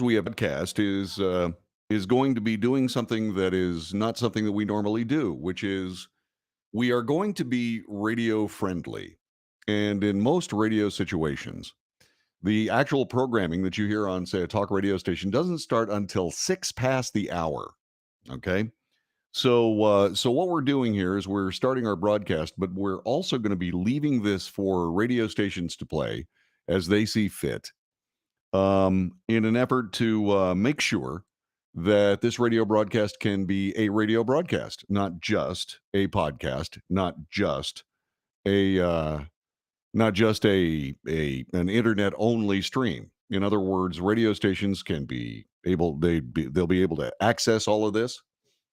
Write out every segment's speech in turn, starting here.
we have podcast is going to be doing something that is not something that we normally do, which is we are going to be radio friendly. And in most radio situations, the actual programming that you hear on, say, a talk radio station doesn't start until 6 past the hour. Okay. So what we're doing here is we're starting our broadcast, but we're also going to be leaving this for radio stations to play as they see fit, in an effort to make sure that this radio broadcast can be a radio broadcast, not just a podcast, a uh, not just a an internet only stream. In other words, radio stations can be able they'll be able to access all of this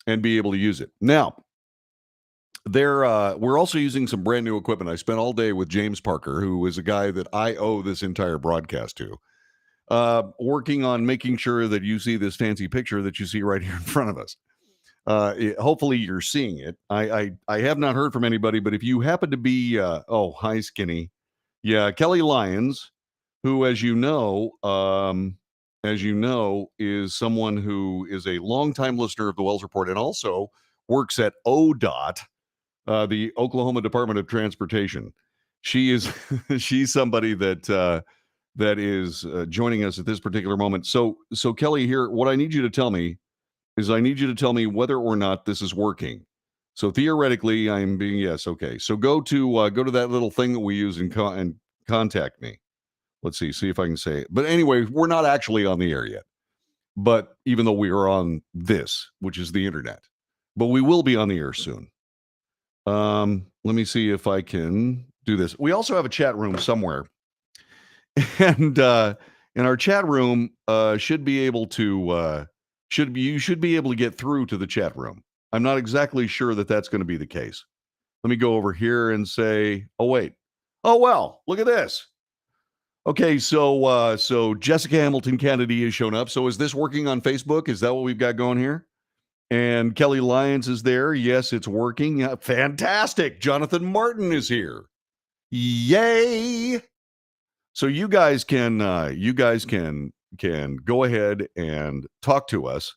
and be able to use it. Now, we're also using some brand new equipment. I spent all day with James Parker, who is a guy that I owe this entire broadcast to, working on making sure that you see this fancy picture that you see right here in front of us. Hopefully you're seeing it. I have not heard from anybody, but if you happen to be, oh, hi, Skinny. Yeah, Kelly Lyons, who, as you know, is someone who is a longtime listener of the Wells Report and also works at ODOT, the Oklahoma Department of Transportation. She is she's somebody that is joining us at this particular moment. So Kelly, here, what I need you to tell me is I need you to tell me whether or not this is working. So theoretically, I'm being yes, okay. So go to that little thing that we use and contact me. Let's see if I can say it. But anyway, we're not actually on the air yet. But even though we are on this, which is the internet, but we will be on the air soon. Let me see if I can do this. We also have a chat room somewhere, and in our chat room should be able to you should be able to get through to the chat room. I'm not exactly sure that that's going to be the case. Let me go over here and say, oh wait, oh well, look at this. Okay, so Jessica Hamilton Kennedy has shown up. So is this working on Facebook? Is that what we've got going here? And Kelly Lyons is there. Yes, it's working. Fantastic. Jonathan Martin is here. Yay! So you guys can go ahead and talk to us,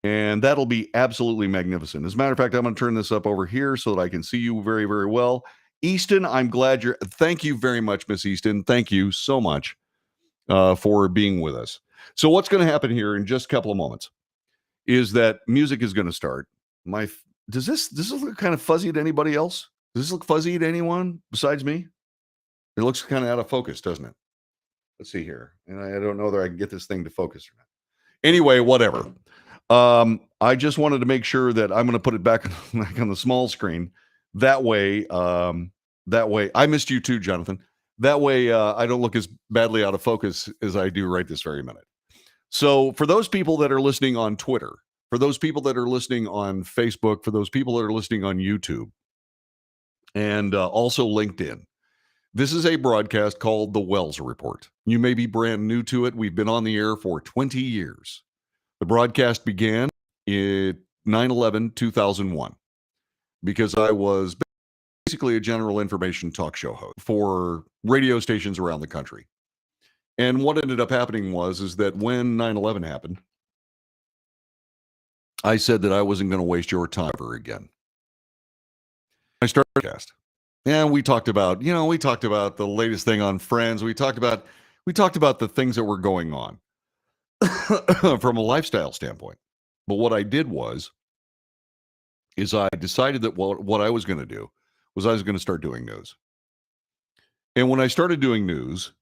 and that'll be absolutely magnificent. As a matter of fact, I'm going to turn this up over here so that I can see you very, very well. Easton, I'm glad thank you very much, Miss Easton. Thank you so much for being with us. So what's going to happen here in just a couple of moments is that music is going to start. Does this look kind of fuzzy to anybody else? Does this look fuzzy to anyone besides me? It looks kind of out of focus, doesn't it? Let's see here. And I don't know whether I can get this thing to focus or not. Anyway, whatever. I just wanted to make sure that I'm going to put it back on the small screen. That way, I missed you too, Jonathan. That way, I don't look as badly out of focus as I do right this very minute. So for those people that are listening on Twitter, for those people that are listening on Facebook, for those people that are listening on YouTube, and also LinkedIn, this is a broadcast called The Wells Report. You may be brand new to it. We've been on the air for 20 years. The broadcast began in 9/11/2001 because I was basically a general information talk show host for radio stations around the country. And what ended up happening is that when 9/11 happened, I said that I wasn't going to waste your time ever again. I started a podcast. And we talked about the latest thing on Friends. We talked about the things that were going on from a lifestyle standpoint. But what I did is I decided that what I was going to do was I was going to start doing news. And when I started doing news,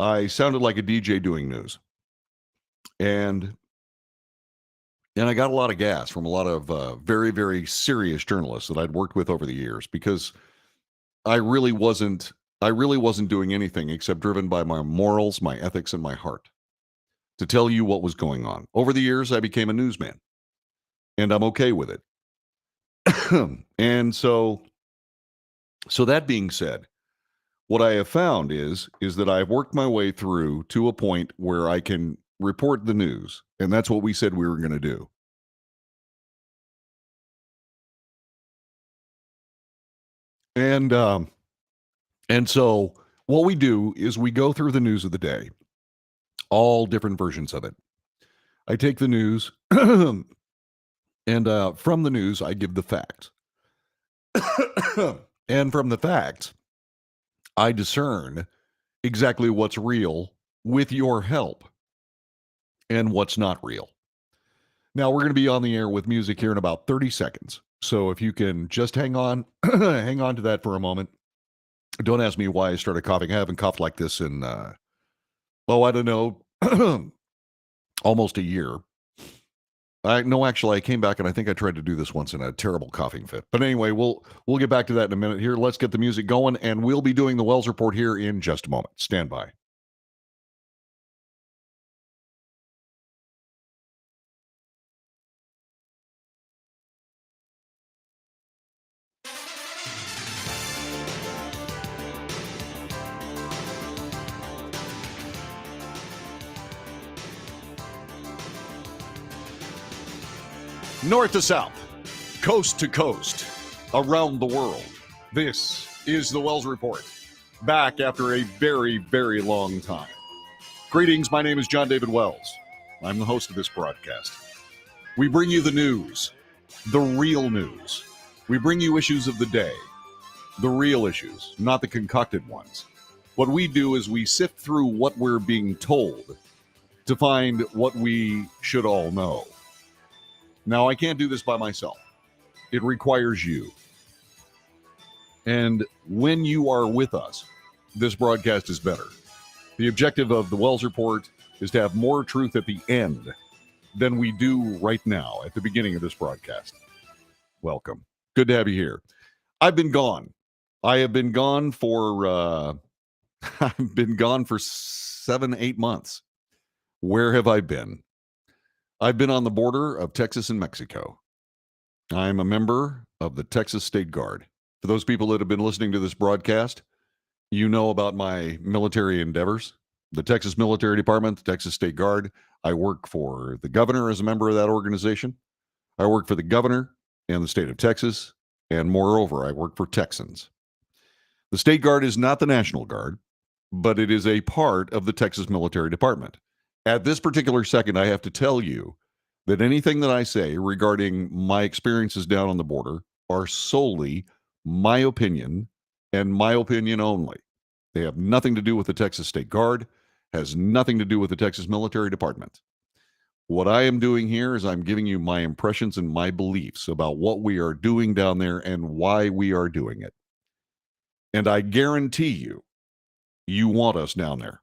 I sounded like a DJ doing news. And I got a lot of gas from a lot of very, very serious journalists that I'd worked with over the years because I really wasn't doing anything except driven by my morals, my ethics, and my heart to tell you what was going on. Over the years, I became a newsman, and I'm okay with it. And so that being said, what I have found is that I've worked my way through to a point where I can report the news, and that's what we said we were going to do. And so what we do is we go through the news of the day. all different versions of it. I take the news, and from the news, I give the facts. And from the facts, I discern exactly what's real with your help and what's not real. Now, we're going to be on the air with music here in about 30 seconds. So if you can just hang on, hang on to that for a moment. Don't ask me why I started coughing. I haven't coughed like this in, I don't know, almost a year. Actually, I came back and I think I tried to do this once and I had a terrible coughing fit. But anyway, we'll get back to that in a minute here. Let's get the music going, and we'll be doing the Wells Report here in just a moment. Stand by. North to south, coast to coast, around the world. This is the Wells Report, back after a very, very long time. Greetings, my name is John David Wells. I'm the host of this broadcast. We bring you the news, the real news. We bring you issues of the day, the real issues, not the concocted ones. What we do is we sift through what we're being told to find what we should all know. Now, I can't do this by myself. It requires you. And when you are with us, this broadcast is better. The objective of the Wells Report is to have more truth at the end than we do right now at the beginning of this broadcast. Welcome. Good to have you here. I've been gone. I have been gone for I've been gone for 7-8 months. Where have I been? I've been on the border of Texas and Mexico. I'm a member of the Texas State Guard. For those people that have been listening to this broadcast, you know about my military endeavors. The Texas Military Department, the Texas State Guard. I work for the governor as a member of that organization. I work for the governor and the state of Texas. And moreover, I work for Texans. The State Guard is not the National Guard, but it is a part of the Texas Military Department. At this particular second, I have to tell you that anything that I say regarding my experiences down on the border are solely my opinion and my opinion only. They have nothing to do with the Texas State Guard, has nothing to do with the Texas Military Department. What I am doing here is I'm giving you my impressions and my beliefs about what we are doing down there and why we are doing it. And I guarantee you want us down there.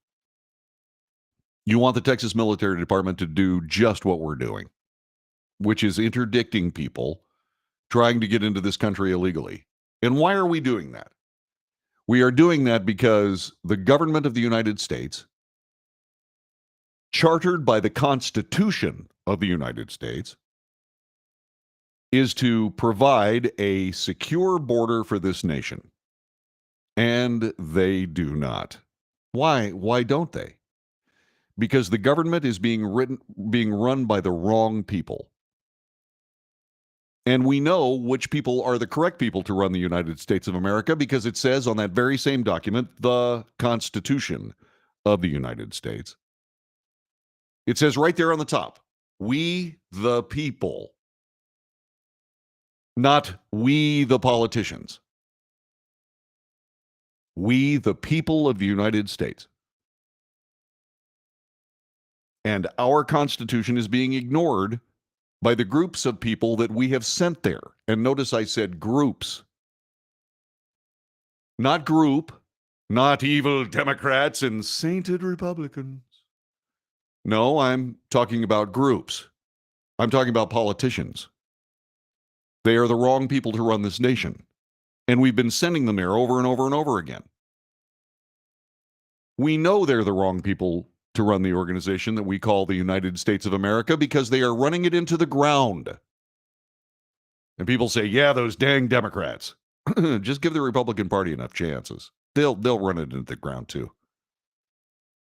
You want the Texas Military Department to do just what we're doing, which is interdicting people trying to get into this country illegally. And why are we doing that? We are doing that because the government of the United States, chartered by the Constitution of the United States, is to provide a secure border for this nation. And they do not. Why? Why don't they? Because the government is being run by the wrong people. And we know which people are the correct people to run the United States of America because it says on that very same document, the Constitution of the United States. It says right there on the top, we the people, not we the politicians. We the people of the United States. And our Constitution is being ignored by the groups of people that we have sent there. And notice I said groups. Not group, not evil Democrats and sainted Republicans. No, I'm talking about groups. I'm talking about politicians. They are the wrong people to run this nation. And we've been sending them there over and over and over again. We know they're the wrong people to run the organization that we call the United States of America because they are running it into the ground. And people say, yeah, those dang Democrats. Just give the Republican Party enough chances. They'll run it into the ground too.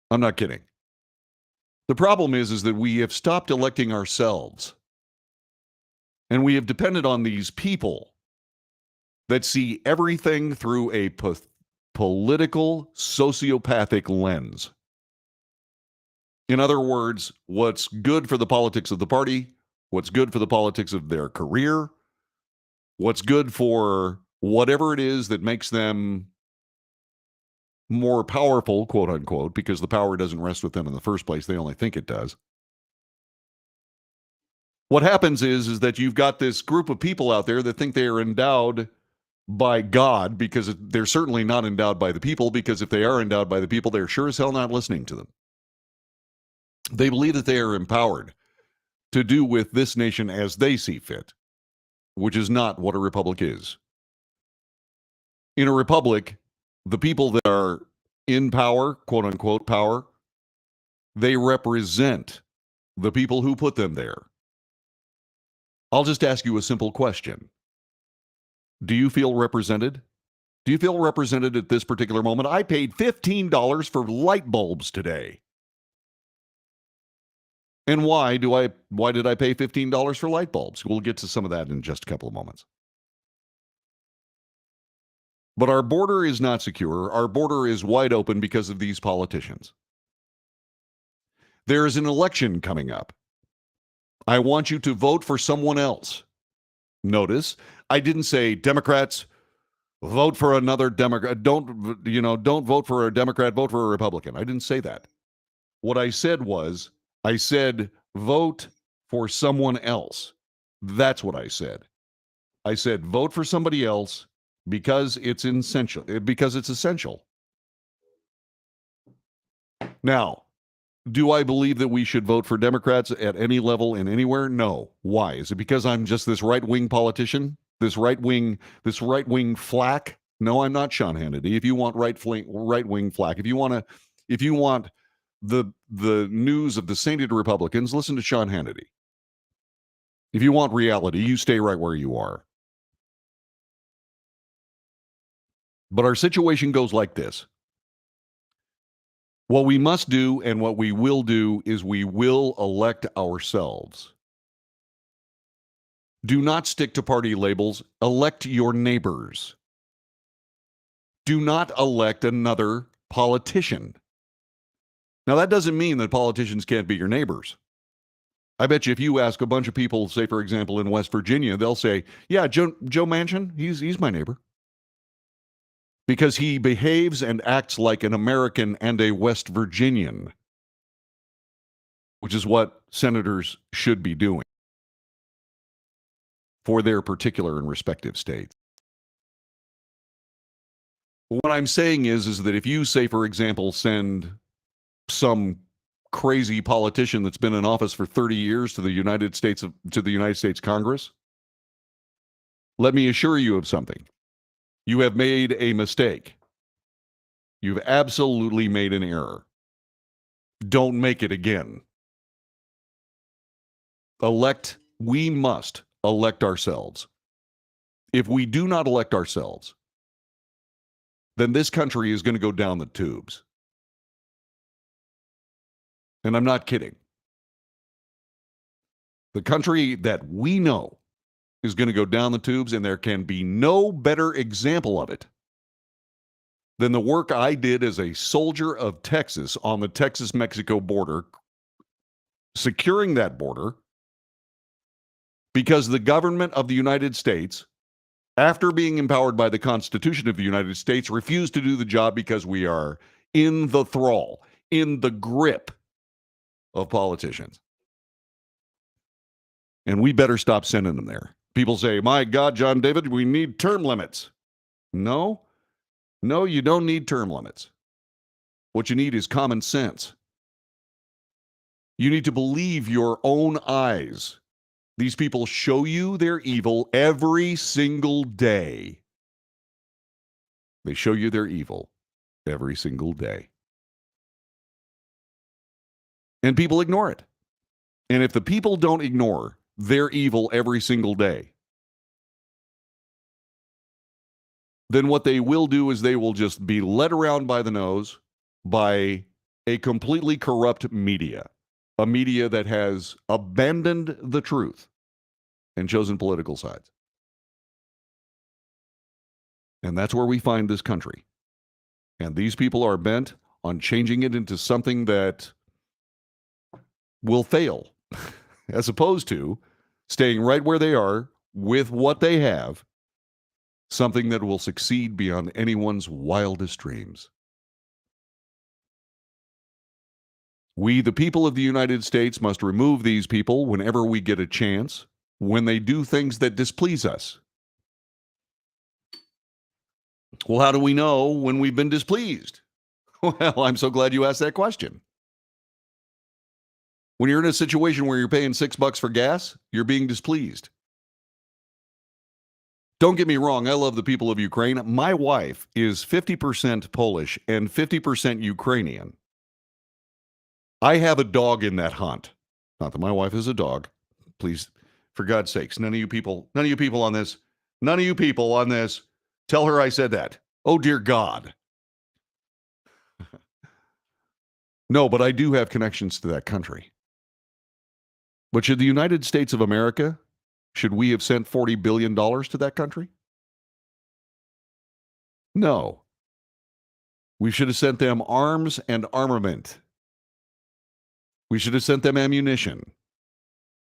I'm not kidding. The problem is that we have stopped electing ourselves. And we have depended on these people that see everything through a political, sociopathic lens. In other words, what's good for the politics of the party, what's good for the politics of their career, what's good for whatever it is that makes them more powerful, quote unquote, because the power doesn't rest with them in the first place. They only think it does. What happens is that you've got this group of people out there that think they are endowed by God, because they're certainly not endowed by the people, because if they are endowed by the people, they're sure as hell not listening to them. They believe that they are empowered to do with this nation as they see fit, which is not what a republic is. In a republic, the people that are in power, quote unquote power, they represent the people who put them there. I'll just ask you a simple question. Do you feel represented? Do you feel represented at this particular moment? I paid $15 for light bulbs today. And why did I pay $15 for light bulbs? We'll get to some of that in just a couple of moments. But our border is not secure. Our border is wide open because of these politicians. There is an election coming up. I want you to vote for someone else. Notice, I didn't say, Democrats, vote for another Democrat. Don't vote for a Democrat, vote for a Republican. I didn't say that. What I said was, I said, vote for someone else. That's what I said. I said, vote for somebody else because it's essential. Now, do I believe that we should vote for Democrats at any level and anywhere? No. Why? Is it because I'm just this right-wing politician? This right-wing flack? No, I'm not Sean Hannity. If you want right-wing flack, if you want the news of the sainted Republicans, listen to Sean Hannity. If you want reality, you stay right where you are. But our situation goes like this. What we must do and what we will do is we will elect ourselves. Do not stick to party labels. Elect your neighbors. Do not elect another politician. Now, that doesn't mean that politicians can't be your neighbors. I bet you if you ask a bunch of people, say, for example, in West Virginia, they'll say, yeah, Joe Manchin, he's my neighbor. Because he behaves and acts like an American and a West Virginian, which is what senators should be doing for their particular and respective states. What I'm saying is that if you, say, for example, send some crazy politician that's been in office for 30 years to the United States Congress, let me assure you of something. You have made a mistake. You've absolutely made an error. Don't make it again. We must elect ourselves. If we do not elect ourselves, then this country is going to go down the tubes. And I'm not kidding. The country that we know is going to go down the tubes, and there can be no better example of it than the work I did as a soldier of Texas on the Texas-Mexico border, securing that border, because the government of the United States, after being empowered by the Constitution of the United States, refused to do the job because we are in the thrall, in the grip of politicians. And we better stop sending them there. People say, my God, John David, we need term limits. No, you don't need term limits. What you need is common sense. You need to believe your own eyes. These people show you their evil every single day. They show you their evil every single day. And people ignore it. And if the people don't ignore their evil every single day, then what they will do is they will just be led around by the nose by a completely corrupt media, a media that has abandoned the truth and chosen political sides. And that's where we find this country. And these people are bent on changing it into something that will fail, as opposed to staying right where they are with what they have, something that will succeed beyond anyone's wildest dreams. We, the people of the United States, must remove these people whenever we get a chance, when they do things that displease us. Well, how do we know when we've been displeased? Well, I'm so glad you asked that question. When you're in a situation where you're paying $6 for gas, you're being displeased. Don't get me wrong, I love the people of Ukraine. My wife is 50% Polish and 50% Ukrainian. I have a dog in that hunt. Not that my wife is a dog. Please, for God's sakes, none of you people on this, tell her I said that. Oh, dear God. No, but I do have connections to that country. But should the United States of America, should we have sent $40 billion to that country? No. We should have sent them arms and armament. We should have sent them ammunition.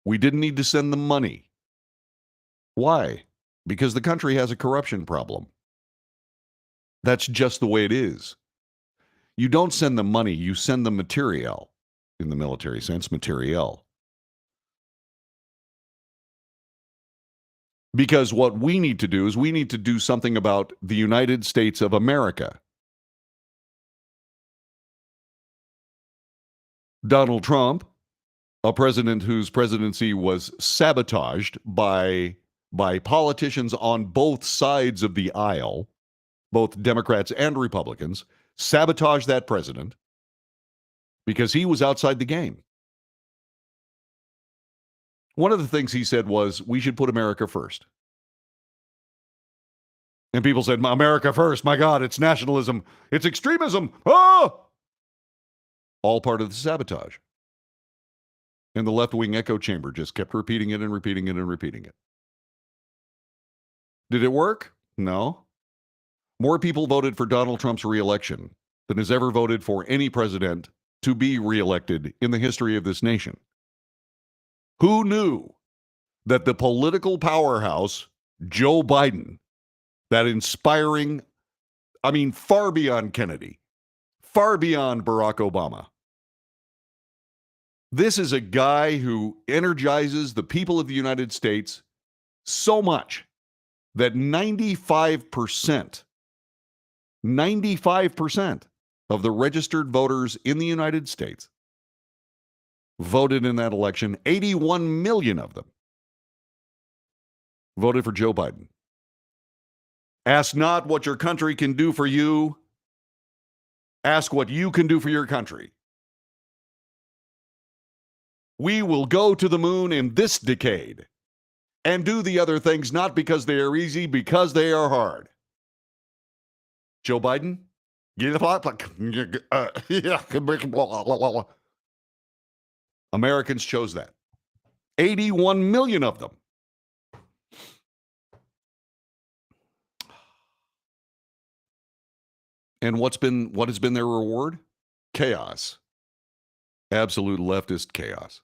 We didn't need to send them money. Why? Because the country has a corruption problem. That's just the way it is. You don't send them money, you send them materiel. In the military sense, materiel. Because what we need to do is we need to do something about the United States of America. Donald Trump, a president whose presidency was sabotaged by politicians on both sides of the aisle, both Democrats and Republicans, sabotaged that president because he was outside the game. One of the things he said was, we should put America first. And people said, America first, my God, it's nationalism, it's extremism, oh! All part of the sabotage. And the left-wing echo chamber just kept repeating it and repeating it and repeating it. Did it work? No. More people voted for Donald Trump's reelection than has ever voted for any president to be reelected in the history of this nation. Who knew that the political powerhouse, Joe Biden, that inspiring, far beyond Kennedy, far beyond Barack Obama. This is a guy who energizes the people of the United States so much that 95% of the registered voters in the United States voted in that election. 81 million of them voted for Joe Biden. Ask not what your country can do for you. Ask what you can do for your country. We will go to the moon in this decade and do the other things not because they are easy, because they are hard. Joe Biden? Americans chose that. 81 million of them. And what has been their reward? Chaos. Absolute leftist chaos.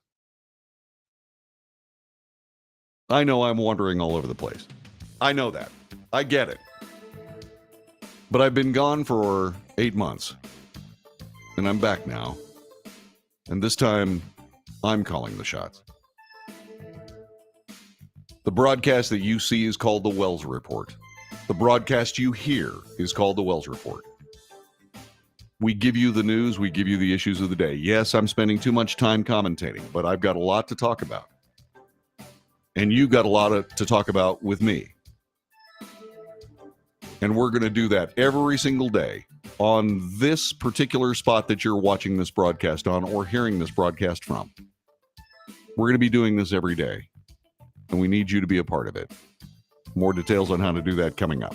I know I'm wandering all over the place. I know that. I get it. But I've been gone for 8 months. And I'm back now. And this time, I'm calling the shots. The broadcast that you see is called the Wells Report. The broadcast you hear is called the Wells Report. We give you the news, we give you the issues of the day. Yes, I'm spending too much time commentating, but I've got a lot to talk about. And you've got a lot to talk about with me. And we're going to do that every single day on this particular spot that you're watching this broadcast on or hearing this broadcast from. We're going to be doing this every day. And we need you to be a part of it. More details on how to do that coming up.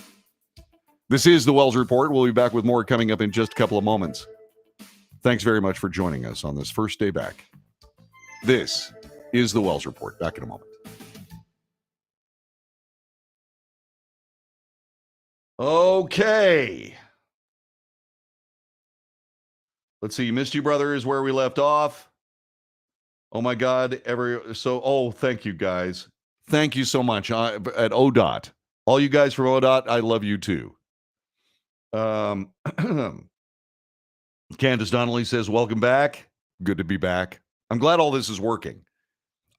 This is the Wells Report. We'll be back with more coming up in just a couple of moments. Thanks very much for joining us on this first day back. This is the Wells Report. Back in a moment. Okay. Let's see. Missed You, Brother is where we left off. Oh my God. Thank you guys. Thank you so much. At ODOT. All you guys from ODOT, I love you too. Candace Donnelly says, welcome back. Good to be back. I'm glad all this is working.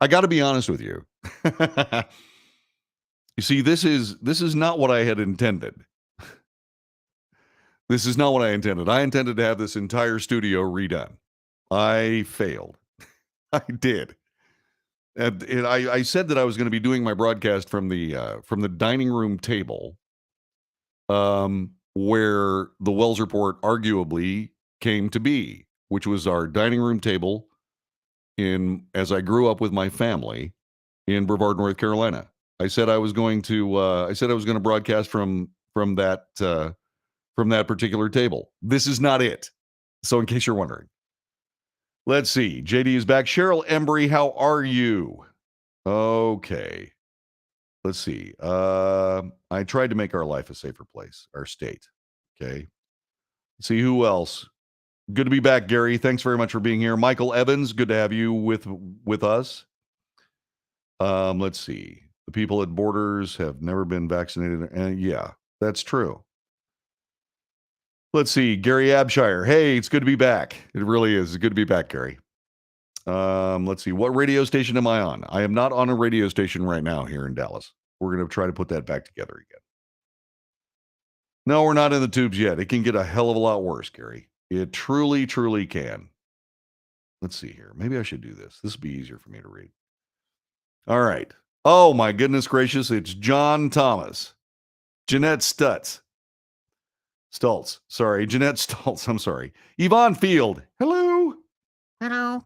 I got to be honest with you. You see, this is not what I had intended. This is not what I intended. I intended to have this entire studio redone. I failed. I did. And I said that I was going to be doing my broadcast from the dining room table, where the Wells Report arguably came to be, which was our dining room table as I grew up with my family in Brevard, North Carolina. I said I was going to broadcast from that particular table. This is not it. So in case you're wondering. Let's see. JD is back. Cheryl Embry, how are you? Okay. Let's see. I tried to make our life a safer place, our state. Okay. Let's see who else. Good to be back, Gary. Thanks very much for being here. Michael Evans, good to have you with us. Let's see. The people at borders have never been vaccinated. And yeah, that's true. Let's see. Gary Abshire. Hey, it's good to be back. It really is. It's good to be back, Gary. Let's see. What radio station am I on? I am not on a radio station right now here in Dallas. We're going to try to put that back together again. No, we're not in the tubes yet. It can get a hell of a lot worse, Gary. It truly, truly can. Let's see here. Maybe I should do this. This will be easier for me to read. All right. Oh, my goodness gracious. It's John Thomas. Jeanette Stutz. Sorry. Jeanette Stultz. I'm sorry. Yvonne Field. Hello. Hello.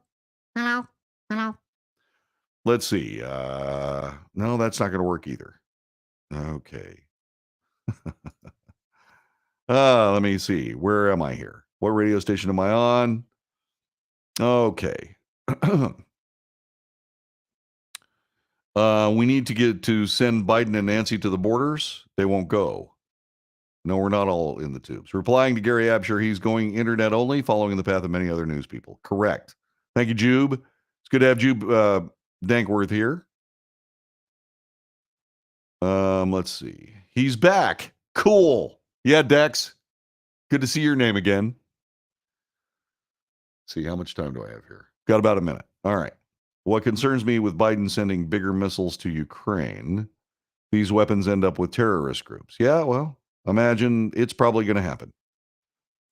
Hello. Hello. Let's see. No, that's not going to work either. Okay. Let me see. Where am I here? What radio station am I on? Okay. We need to send Biden and Nancy to the borders. They won't go. No, we're not all in the tubes. Replying to Gary Abshire, he's going internet only, following the path of many other news people. Correct. Thank you, Jube. It's good to have Jube Dankworth here. Let's see. He's back. Cool. Yeah, Dex. Good to see your name again. Let's see, how much time do I have here? Got about a minute. All right. What concerns me with Biden sending bigger missiles to Ukraine, these weapons end up with terrorist groups. Yeah, well, imagine it's probably going to happen.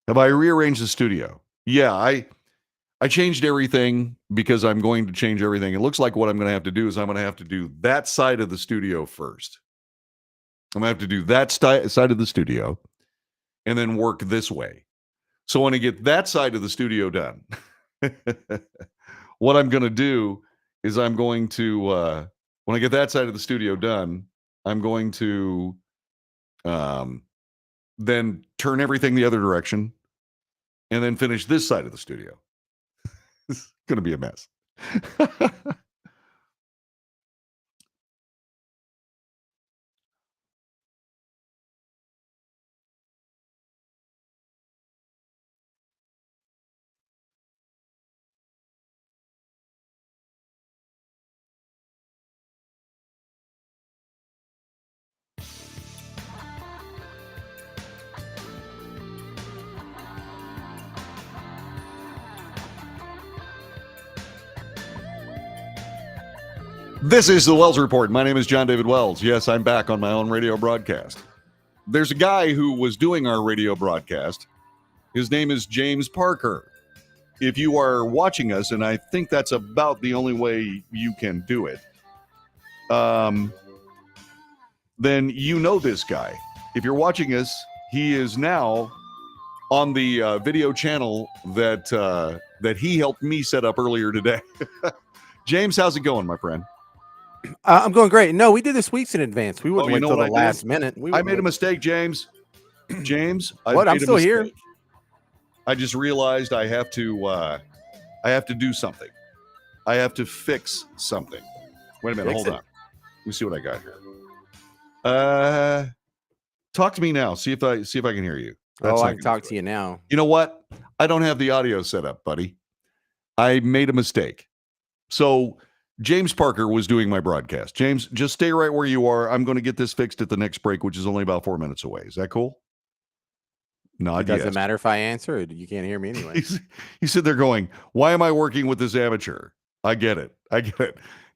Have I rearranged the studio? Yeah, I changed everything because I'm going to change everything. It looks like what I'm going to have to do is I'm going to have to do that side of the studio first. I'm going to have to do that side of the studio and then work this way. So when I get that side of the studio done, what I'm going to do is I'm going to, when I get that side of the studio done, I'm going to then turn everything the other direction and then finish this side of the studio. It's going to be a mess. This is the Wells Report. My name is John David Wells. Yes, I'm back on my own radio broadcast. There's a guy who was doing our radio broadcast. His name is James Parker. If you are watching us, and I think that's about the only way you can do it, then you know this guy. If you're watching us, he is now on the video channel that he helped me set up earlier today. James, how's it going, my friend? I'm going great. No, we did this weeks in advance. We wouldn't wait till the last minute. I made a mistake, James. James, I'm still here. I just realized I have to do something. I have to fix something. Wait a minute, hold on. Let me see what I got here. Talk to me now. See if I can hear you. I can talk to you now. You know what? I don't have the audio set up, buddy. I made a mistake. So James Parker was doing my broadcast. James, just stay right where you are. I'm going to get this fixed at the next break, which is only about 4 minutes away. Is that cool? Nod It doesn't yes. matter if I answer it. You can't hear me anyway. He's sitting there going, why am I working with this amateur? I get it.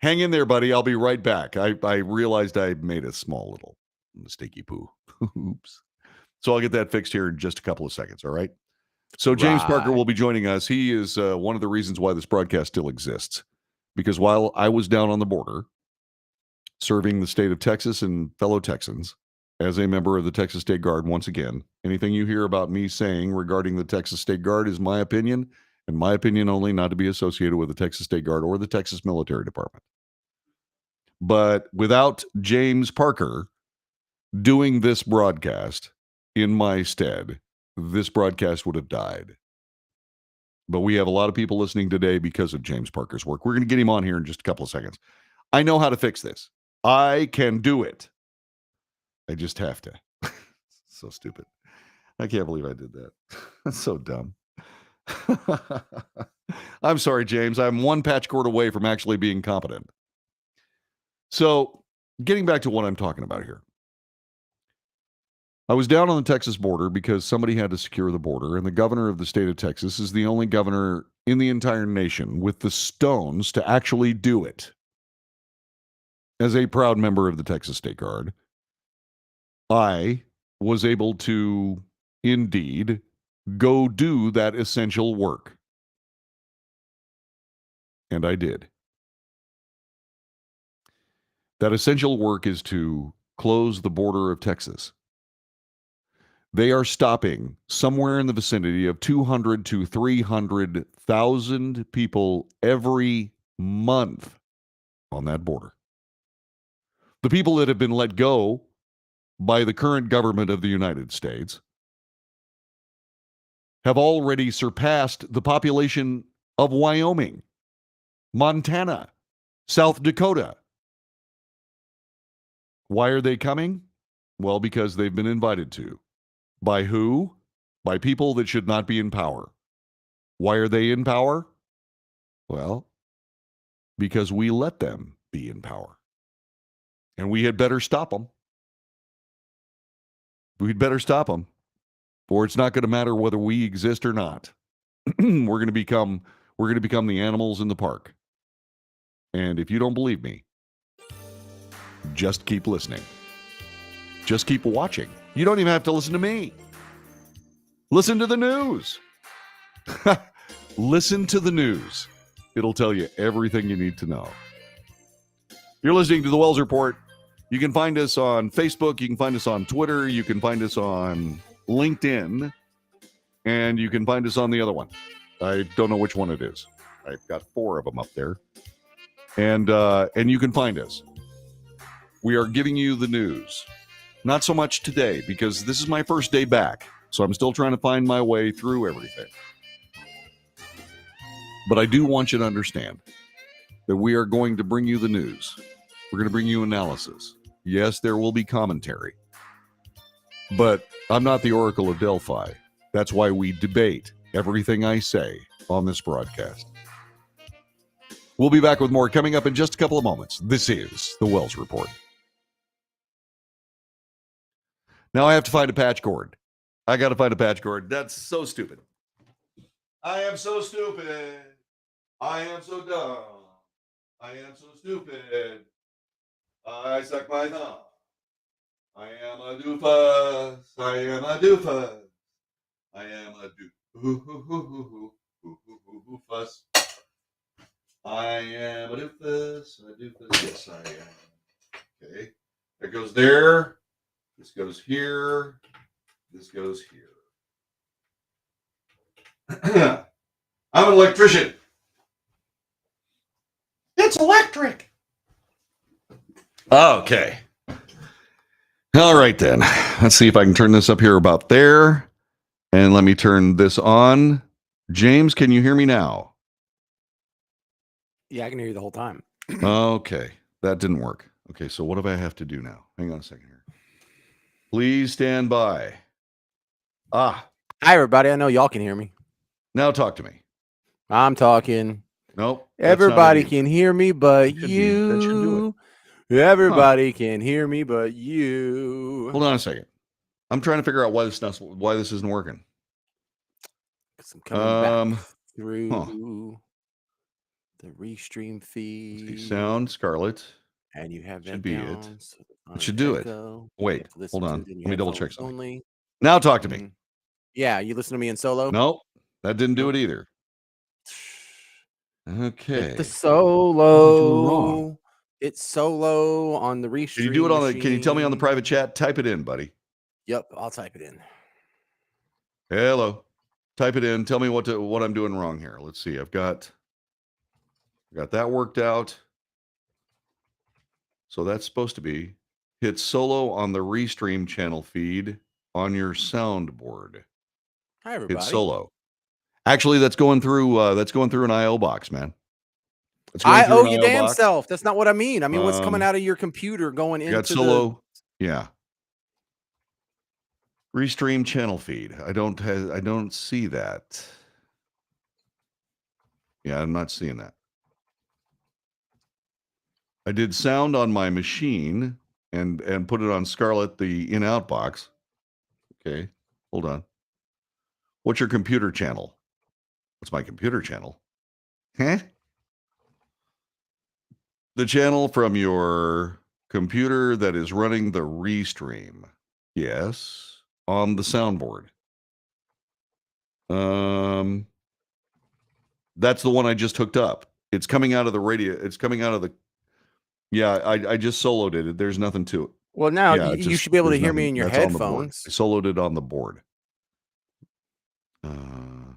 Hang in there, buddy. I'll be right back. I realized I made a small little mistakey poo. Oops. So I'll get that fixed here in just a couple of seconds. All right. So James Parker will be joining us. He is one of the reasons why this broadcast still exists. Because while I was down on the border serving the state of Texas and fellow Texans as a member of the Texas State Guard, once again, anything you hear about me saying regarding the Texas State Guard is my opinion, and my opinion only, not to be associated with the Texas State Guard or the Texas Military Department. But without James Parker doing this broadcast in my stead, this broadcast would have died. But we have a lot of people listening today because of James Parker's work. We're going to get him on here in just a couple of seconds. I know how to fix this. I can do it. I just have to. So stupid. I can't believe I did that. That's so dumb. I'm sorry, James. I'm one patch cord away from actually being competent. So getting back to what I'm talking about here. I was down on the Texas border because somebody had to secure the border, and the governor of the state of Texas is the only governor in the entire nation with the stones to actually do it. As a proud member of the Texas State Guard, I was able to indeed go do that essential work. And I did. That essential work is to close the border of Texas. They are stopping somewhere in the vicinity of 200 to 300,000 people every month on that border. The people that have been let go by the current government of the United States have already surpassed the population of Wyoming, Montana, South Dakota. Why are they coming? Well, because they've been invited to. By who? By people that should not be in power. Why are they in power? Well, because we let them be in power. And we had better stop them. We'd better stop them. Or it's not going to matter whether we exist or not. We're going to become the animals in the park. And if you don't believe me, just keep listening. Just keep watching. You don't even have to listen to me. Listen to the news. Listen to the news. It'll tell you everything you need to know. You're listening to the Wells Report. You can find us on Facebook. You can find us on Twitter. You can find us on LinkedIn. And you can find us on the other one. I don't know which one it is. I've got 4 of them up there. And you can find us. We are giving you the news. Not so much today, because this is my first day back. So I'm still trying to find my way through everything. But I do want you to understand that we are going to bring you the news. We're going to bring you analysis. Yes, there will be commentary. But I'm not the Oracle of Delphi. That's why we debate everything I say on this broadcast. We'll be back with more coming up in just a couple of moments. This is the Wells Report. Now I have to find a patch cord. I got to find a patch cord. That's so stupid. I am so stupid. I am so dumb. I am so stupid. I suck my thumb. I am a doofus. I am a doofus. I am a doofus. I am a doofus. A doofus. Yes, I am. Okay. That goes there. This goes here. This goes here. I'm an electrician. It's electric. Okay. All right, then. Let's see if I can turn this up here about there. And let me turn this on. James, can you hear me now? Yeah, I can hear you the whole time. Okay. That didn't work. Okay, so what do I have to do now? Hang on a second here. Please stand by. Hi, everybody. I know y'all can hear me. Now talk to me. I'm talking. Nope. Everybody can hear me but That should do you. Everybody can hear me but you. Hold on a second. I'm trying to figure out why this isn't working. I'm coming back through the restream feed. Let's see, sound Scarlett. And you have that should be down, it. so It should do it. Wait, hold on. Let me double check something. Now talk to me. Yeah, you listen to me in solo? Nope, that didn't do it either. Okay. Hit the solo. It's solo on the restream. Can you do it on can you tell me on the private chat? Type it in, buddy. Yep, I'll type it in. Hello. Type it in. Tell me what I'm doing wrong here. Let's see. I've got that worked out. So that's supposed to be hit solo on the restream channel feed on your soundboard. Hi, everybody. Hit solo. Actually, that's going through an IO box, man. I owe your damn self. That's not what I mean. I mean, what's coming out of your computer going into solo? Yeah. Restream channel feed. I don't see that. Yeah, I'm not seeing that. I did sound on my machine and put it on Scarlett, the in-out box. Okay, hold on. What's your computer channel? What's my computer channel? Huh? The channel from your computer that is running the restream. Yes, on the soundboard. That's the one I just hooked up. It's coming out of the radio. It's coming out of the. Yeah, I just soloed it. There's nothing to it. Well, now you should be able to hear me in your headphones. I soloed it on the board. Hang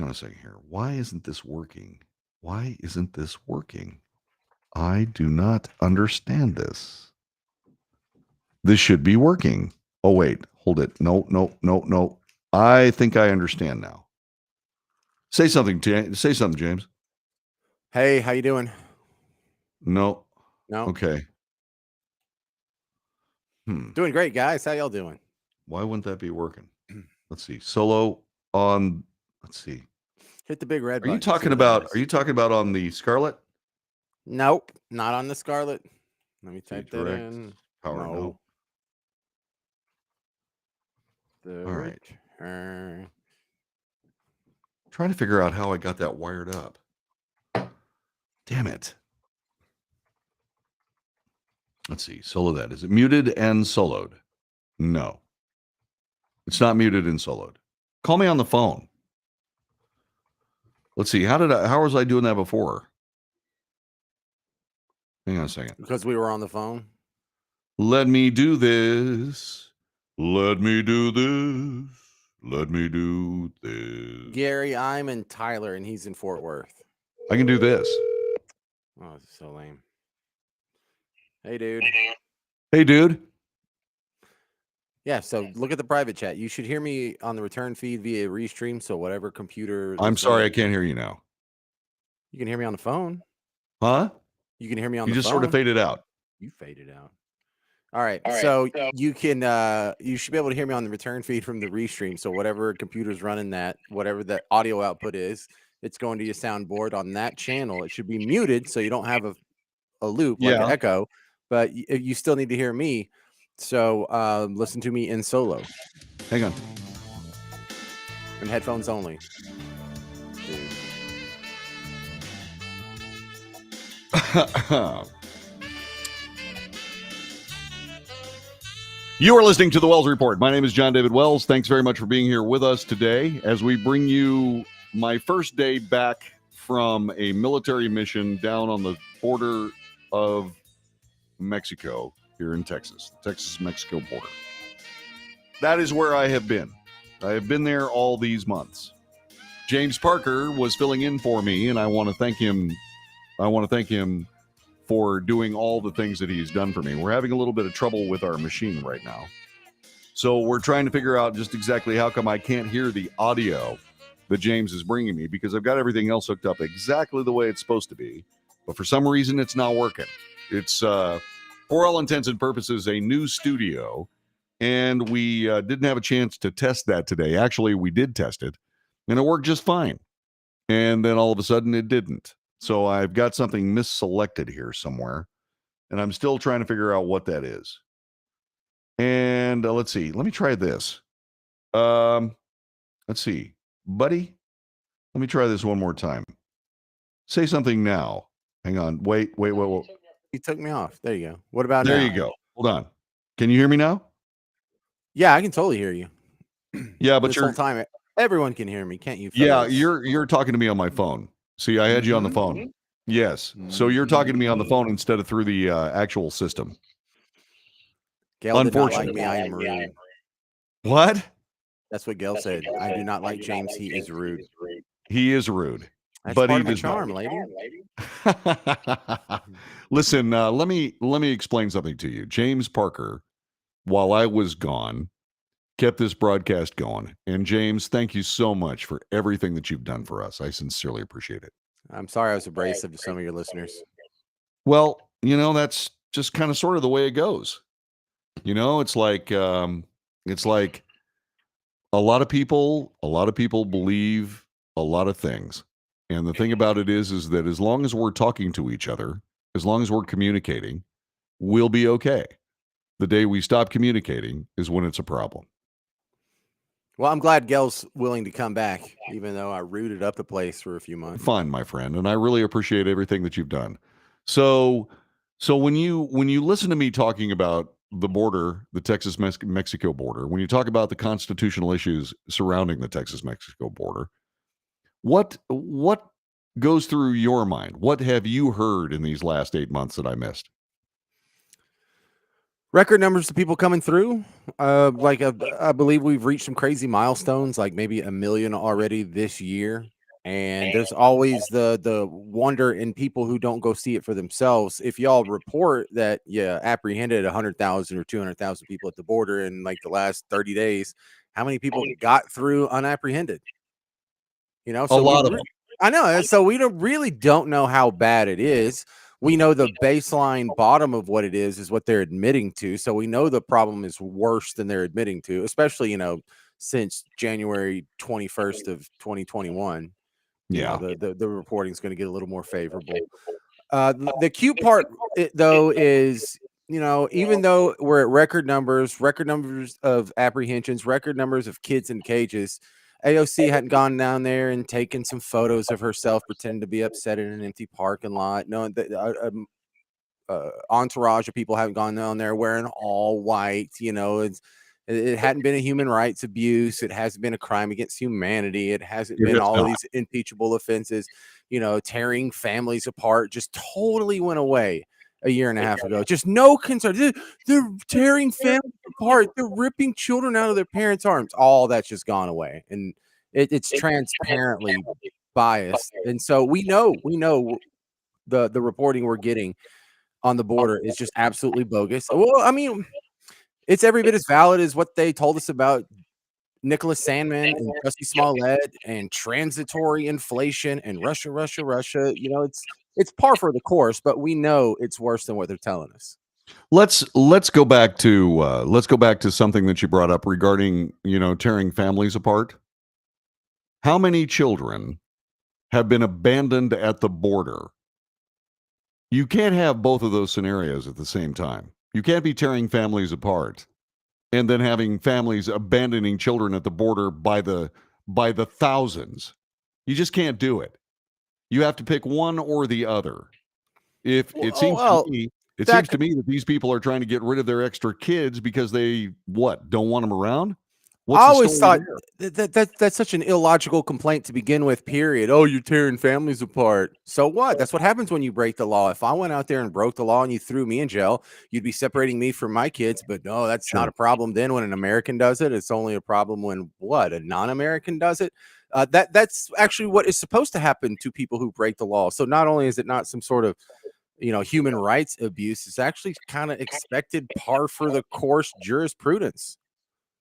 on a second here. Why isn't this working? Why isn't this working? I do not understand this. This should be working. Oh, wait. Hold it. No. I think I understand now. Say something, James. Hey, how you doing? No. No. Okay. Doing great, guys. How y'all doing? Why wouldn't that be working? Let's see. Solo on. Let's see. Hit the big red button. Are you talking about on the Scarlett? Nope, not on the Scarlett. Let me type that in. Power no. All right. Trying to figure out how I got that wired up. Damn it. Let's see. Solo that. Is it muted and soloed? No. It's not muted and soloed. Call me on the phone. Let's see. How was I doing that before? Hang on a second. Because we were on the phone. Let me do this. Let me do this. Let me do this. Gary, I'm in Tyler, and he's in Fort Worth. I can do this. Oh, this is so lame. Hey, dude. Hey, dude. Yeah, so look at the private chat. You should hear me on the return feed via restream, so whatever computer... I'm sorry, I can't hear you now. You can hear me on the phone. Huh? You can hear me on the phone. You just sort of faded out. You faded out. All right. So you can you should be able to hear me on the return feed from the restream. So whatever computer's running that, whatever the audio output is, it's going to your soundboard on that channel. It should be muted so you don't have a loop like an echo, but you still need to hear me. So listen to me in solo. Hang on. And headphones only. You are listening to the Wells Report. My name is John David Wells. Thanks very much for being here with us today as we bring you my first day back from a military mission down on the border of Mexico here in Texas, Texas-Mexico border. That is where I have been. I have been there all these months. James Parker was filling in for me, and I want to thank him. For doing all the things that he's done for me. We're having a little bit of trouble with our machine right now. So we're trying to figure out just exactly how come I can't hear the audio that James is bringing me, because I've got everything else hooked up exactly the way it's supposed to be. But for some reason, it's not working. It's, for all intents and purposes, a new studio. And we didn't have a chance to test that today. Actually, we did test it, and it worked just fine. and then all of a sudden it didn't. So I've got something misselected here somewhere, and I'm still trying to figure out what that is. And let's see. Let me try this. Let's see, buddy. Let me try this one more time. Say something now. Hang on. Wait. You took me off. There you go. What about There now? you go. Hold on. Can you hear me now? Yeah, I can totally hear you. Yeah, but This you're whole time, everyone can hear me, can't you? yeah, fellas? you're talking to me on my phone. See, I had you on the phone. Yes. So you're talking to me on the phone instead of through the actual system. Gail did not like Unfortunately. me. I am rude. What? That's what Gail said. I do not like James. He is rude. He is rude. That's but part he of my does not. charm, lady. Listen, let me explain something to you. James Parker, while I was gone, kept this broadcast going. And James, thank you so much for everything that you've done for us. I sincerely appreciate it. I'm sorry I was abrasive to some of your listeners. Well, that's just kind of sort of the way it goes. It's like a lot of people believe a lot of things. And the thing about it is that as long as we're talking to each other, as long as we're communicating, we'll be okay. The day we stop communicating is when it's a problem. Well, I'm glad Gail's willing to come back, even though I rooted up the place for a few months. Fine, my friend, and I really appreciate everything that you've done. So when you listen to me talking about the border, the Texas-Mexico border, when you talk about the constitutional issues surrounding the Texas-Mexico border, what goes through your mind? What have you heard in these last 8 months that I missed? Record numbers of people coming through. I believe we've reached some crazy milestones, like maybe 1 million already this year. And there's always the wonder in people who don't go see it for themselves. If y'all report that apprehended 100,000 or 200,000 people at the border in like the last 30 days, how many people got through unapprehended? A lot of them. I know. So we really don't know how bad it is. We know the baseline bottom of what it is what they're admitting to. So we know the problem is worse than they're admitting to, especially, since January 21st of 2021. Yeah. The reporting is going to get a little more favorable. The cute part, though, is, even though we're at record numbers of apprehensions, record numbers of kids in cages, AOC hadn't gone down there and taken some photos of herself, pretending to be upset in an empty parking lot. No, entourage of people haven't gone down there wearing all white. It hadn't been a human rights abuse. It hasn't been a crime against humanity. It hasn't been all of these impeachable offenses. Tearing families apart just totally went away a year and a half ago. Just no concern. They're tearing families apart. They're ripping children out of their parents' arms. All that's just gone away. And it's transparently biased. And so we know the reporting we're getting on the border is just absolutely bogus. Well, I mean, it's every bit as valid as what they told us about Nicholas Sandmann and Jussie Smollett and transitory inflation and Russia. It's par for the course, but we know it's worse than what they're telling us. Let's go back to something that you brought up regarding, tearing families apart. How many children have been abandoned at the border? You can't have both of those scenarios at the same time. You can't be tearing families apart and then having families abandoning children at the border by the thousands. You just can't do it. You have to pick one or the other. It seems to me that these people are trying to get rid of their extra kids because they don't want them around. I always thought that's such an illogical complaint to begin with, period. Oh, you're tearing families apart. So what? That's what happens when you break the law. If I went out there and broke the law and you threw me in jail, you'd be separating me from my kids. But no, that's not a problem then when an American does it. It's only a problem when a non-American does it. That's actually what is supposed to happen to people who break the law. So not only is it not some sort of human rights abuse, it's actually kind of expected par for the course jurisprudence.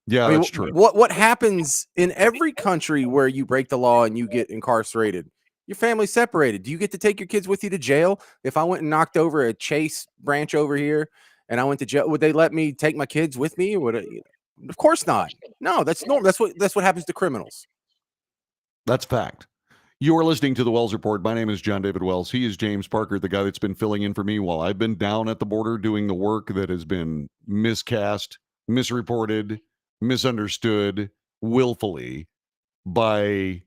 Yeah, that's true. What happens in every country where you break the law and you get incarcerated? Your family's separated. Do you get to take your kids with you to jail? If I went and knocked over a Chase branch over here and I went to jail, would they let me take my kids with me? Or of course not. No, that's normal. That's what happens to criminals. That's fact. You are listening to the Wells Report. My name is John David Wells. He is James Parker, the guy that's been filling in for me while I've been down at the border doing the work that has been miscast, misreported, misunderstood willfully by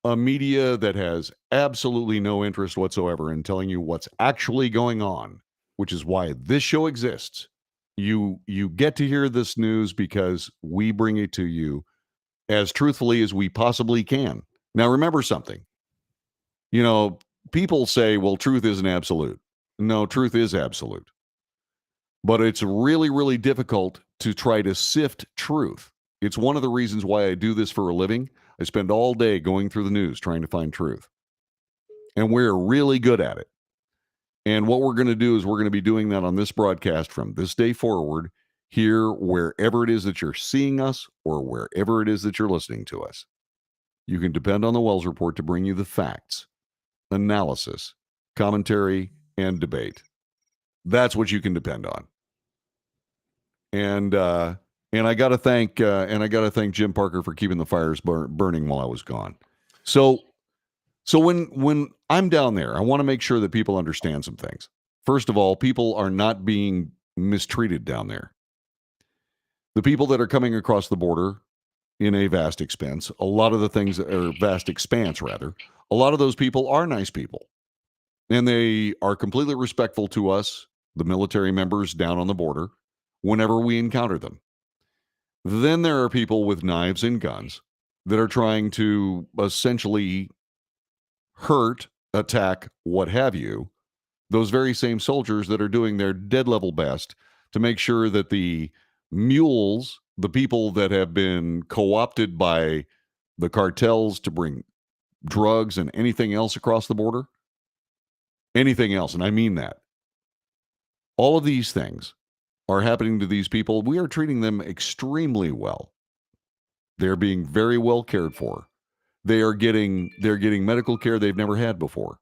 a media that has absolutely no interest whatsoever in telling you what's actually going on, which is why this show exists. You get to hear this news because we bring it to you as truthfully as we possibly can. Now, remember something. You know, people say, well, truth isn't absolute. No, truth is absolute. But it's really, really difficult to try to sift truth. It's one of the reasons why I do this for a living. I spend all day going through the news trying to find truth. And we're really good at it. And what we're going to do is we're going to be doing that on this broadcast from this day forward, here, wherever it is that you're seeing us or wherever it is that you're listening to us. You can depend on the Wells Report to bring you the facts, analysis, commentary, and debate. That's what you can depend on. And I got to thank Jim Parker for keeping the fires burning while I was gone. So when I'm down there, I want to make sure that people understand some things. First of all, people are not being mistreated down there. The people that are coming across the border in a vast expanse, a lot of those people are nice people. And they are completely respectful to us, the military members down on the border, whenever we encounter them. Then there are people with knives and guns that are trying to essentially hurt, attack, what have you, those very same soldiers that are doing their dead level best to make sure that the mules, the people that have been co-opted by the cartels to bring drugs and anything else across the border, anything else, and I mean that, all of these things are happening to these people. We are treating them extremely well. They're being very well cared for. They're getting medical care they've never had before.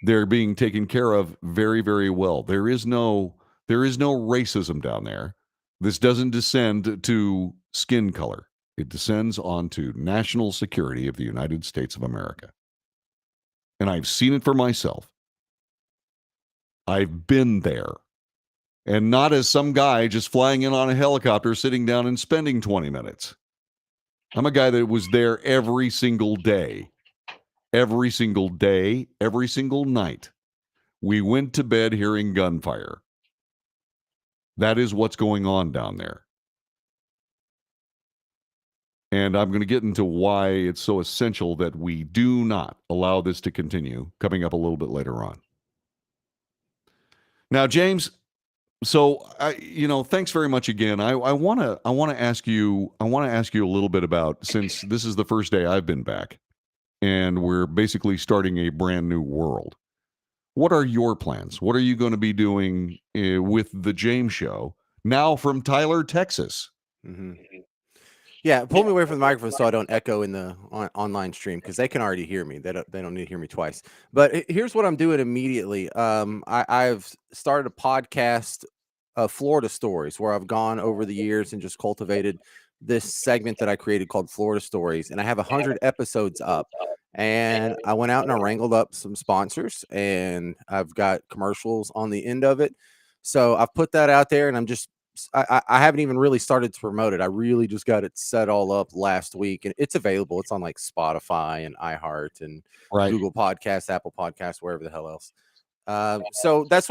They're being taken care of very, very well. There is no racism down there. This doesn't descend to skin color. It descends onto national security of the United States of America. And I've seen it for myself. I've been there. And not as some guy just flying in on a helicopter, sitting down and spending 20 minutes. I'm a guy that was there every single day. Every single day, every single night. We went to bed hearing gunfire. That is what's going on down there. And I'm going to get into why it's so essential that we do not allow this to continue, coming up a little bit later on. Now, James, so thanks very much again. I want to ask you a little bit about, since this is the first day I've been back and we're basically starting a brand new world. What are your plans? What are you going to be doing with the James Show now from Tyler, Texas? Mm-hmm. Yeah, pull me away from the microphone so I don't echo in the online stream, because they can already hear me. They don't need to hear me twice. But here's what I'm doing immediately. I've started a podcast of Florida stories, where I've gone over the years and just cultivated this segment that I created called Florida Stories, and I have 100 episodes up. And I went out and I wrangled up some sponsors, and I've got commercials on the end of it. So I've put that out there, and I haven't even really started to promote it. I really just got it set all up last week, and it's available. It's on like Spotify and iHeart and Google Podcasts, Apple Podcasts, wherever the hell else. So that's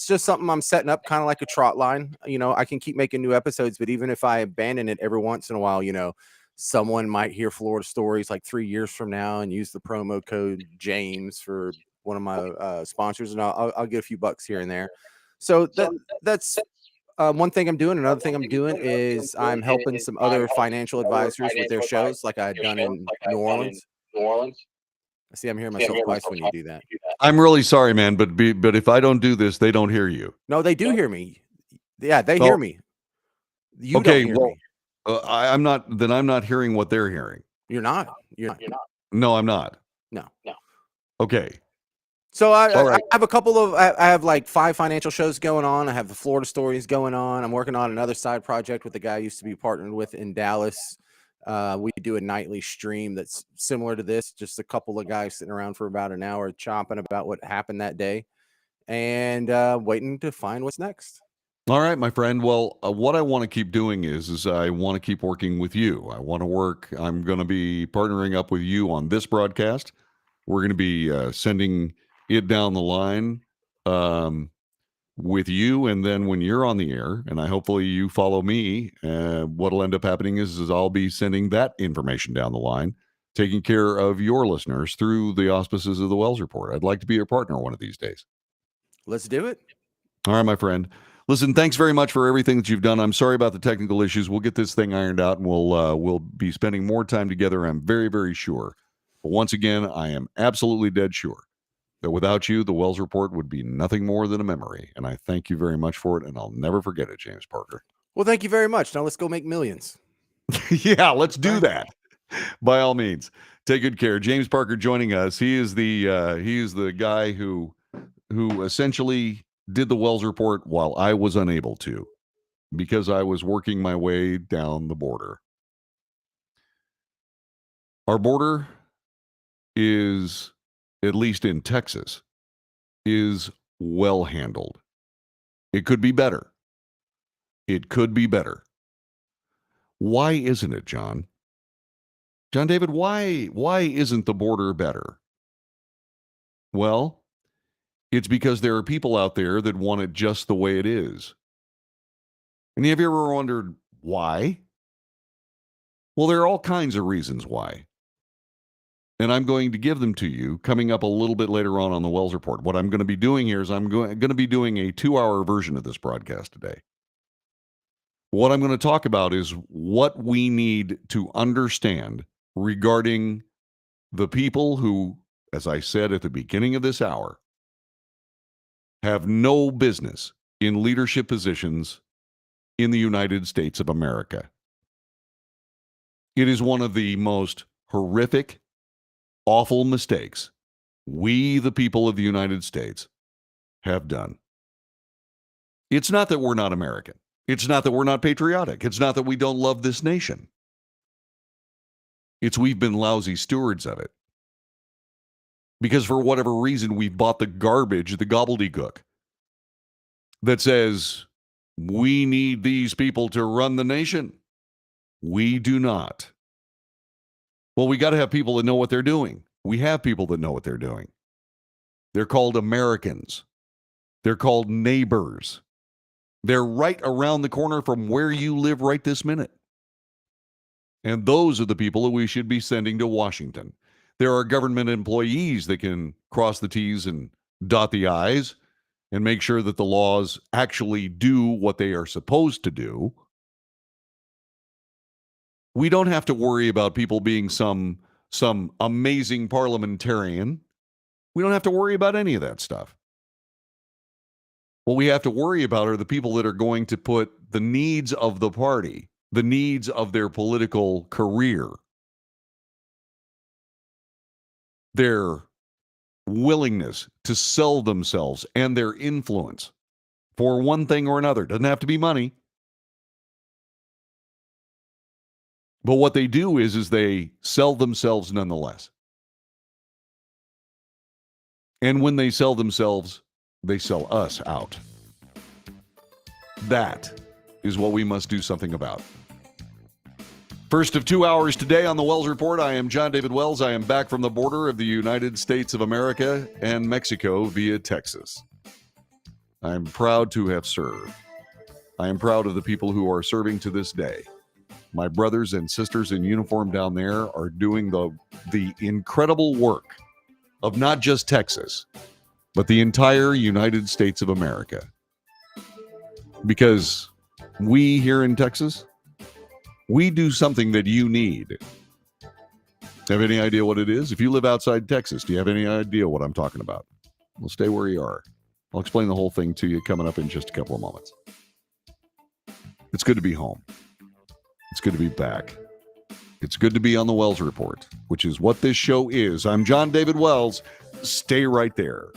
just something I'm setting up, kind of like a trot line. I can keep making new episodes, but even if I abandon it every once in a while, someone might hear Florida Stories like 3 years from now and use the promo code James for one of my sponsors, and I'll get a few bucks here and there. So that's one thing I'm doing. Another thing I'm doing is I'm helping some other financial advisors with their shows, like I had done in New Orleans. See, I'm hearing myself twice when you do that. I'm really sorry, man, but if I don't do this, they don't hear you. No, they do hear me. Yeah, they hear me. You don't hear me. I'm not hearing what they're hearing. You're not. No, I'm not. No. Okay. So I have I have like 5 financial shows going on. I have the Florida Stories going on. I'm working on another side project with the guy I used to be partnered with in Dallas. We do a nightly stream that's similar to this, just a couple of guys sitting around for about an hour chomping about what happened that day and waiting to find what's next. All right, my friend. Well, what I want to keep doing is I want to keep working with you. I want to work. I'm going to be partnering up with you on this broadcast. We're going to be sending it down the line with you, and then when you're on the air, and hopefully you follow me, what'll end up happening is I'll be sending that information down the line, taking care of your listeners through the auspices of the Wells Report. I'd like to be your partner one of these days. Let's do it. All right, my friend. Listen, thanks very much for everything that you've done. I'm sorry about the technical issues. We'll get this thing ironed out, and we'll be spending more time together. I'm very, very sure. But once again, I am absolutely dead sure that without you, the Wells Report would be nothing more than a memory. And I thank you very much for it, and I'll never forget it, James Parker. Well, thank you very much. Now let's go make millions. Yeah, let's do that. By all means, take good care. James Parker joining us. He is the guy who essentially did the Wells Report while I was unable to, because I was working my way down the border. Our border is, at least in Texas, is well handled. It could be better. It could be better. Why isn't it, John? John David, why isn't the border better? Well, it's because there are people out there that want it just the way it is. And have you ever wondered why? Well, there are all kinds of reasons why. And I'm going to give them to you coming up a little bit later on the Wells Report. What I'm going to be doing here is I'm going to be doing a 2-hour version of this broadcast today. What I'm going to talk about is what we need to understand regarding the people who, as I said at the beginning of this hour, have no business in leadership positions in the United States of America. It is one of the most horrific, awful mistakes we, the people of the United States, have done. It's not that we're not American. It's not that we're not patriotic. It's not that we don't love this nation. It's we've been lousy stewards of it. Because for whatever reason, we've bought the garbage, the gobbledygook, that says we need these people to run the nation. We do not. Well, we got to have people that know what they're doing. We have people that know what they're doing. They're called Americans. They're called neighbors. They're right around the corner from where you live right this minute. And those are the people that we should be sending to Washington. There are government employees that can cross the T's and dot the I's and make sure that the laws actually do what they are supposed to do. We don't have to worry about people being some amazing parliamentarian. We don't have to worry about any of that stuff. What we have to worry about are the people that are going to put the needs of the party, the needs of their political career, their willingness to sell themselves and their influence for one thing or another. Doesn't have to be money. But what they do is they sell themselves nonetheless. And when they sell themselves, they sell us out. That is what we must do something about. First of 2 hours today on the Wells Report, I am John David Wells. I am back from the border of the United States of America and Mexico via Texas. I am proud to have served. I am proud of the people who are serving to this day. My brothers and sisters in uniform down there are doing the incredible work of not just Texas, but the entire United States of America. Because we here in Texas, we do something that you need. Have any idea what it is? If you live outside Texas, do you have any idea what I'm talking about? Well, stay where you are. I'll explain the whole thing to you coming up in just a couple of moments. It's good to be home. It's good to be back. It's good to be on the Wells Report, which is what this show is. I'm John David Wells. Stay right there.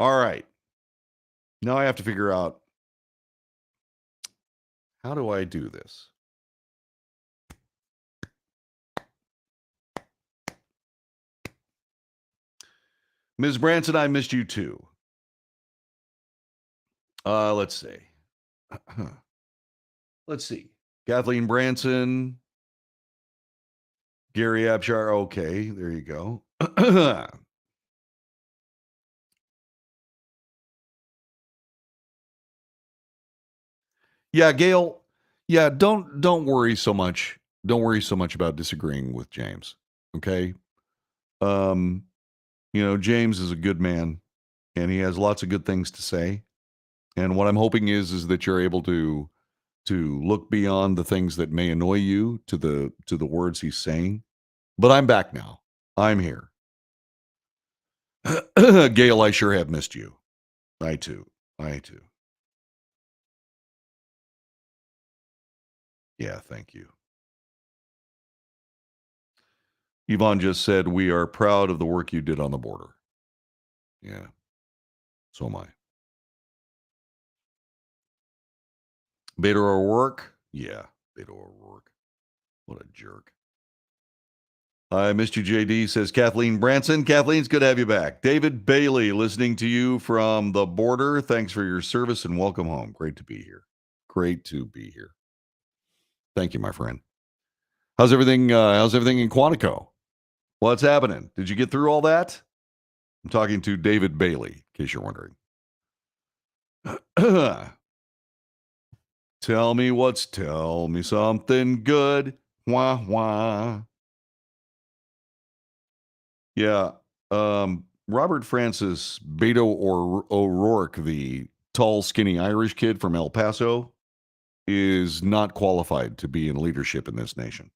All right. Now I have to figure out, how do I do this? Ms. Branson, I missed you too. Let's see. Let's see. Kathleen Branson, Gary Abshire. Okay, there you go. Yeah, Gail. Yeah, don't worry so much. Don't worry so much about disagreeing with James. Okay. Um, James is a good man and he has lots of good things to say. And what I'm hoping is that you're able to look beyond the things that may annoy you to the words he's saying. But I'm back now. I'm here. Gail, I sure have missed you. I too. Yeah, thank you. Yvonne just said, we are proud of the work you did on the border. Yeah, so am I. Beto O'Rourke? Yeah, Beto O'Rourke. What a jerk. I missed you, JD, says Kathleen Branson. Kathleen, it's good to have you back. David Bailey, listening to you from the border. Thanks for your service and welcome home. Great to be here. Great to be here. Thank you, my friend. How's everything in Quantico? What's happening? Did you get through all that? I'm talking to David Bailey, in case you're wondering. Tell me something good. Wah, wah. Yeah. Robert Francis Beto O'Rourke, the tall, skinny Irish kid from El Paso, is not qualified to be in leadership in this nation.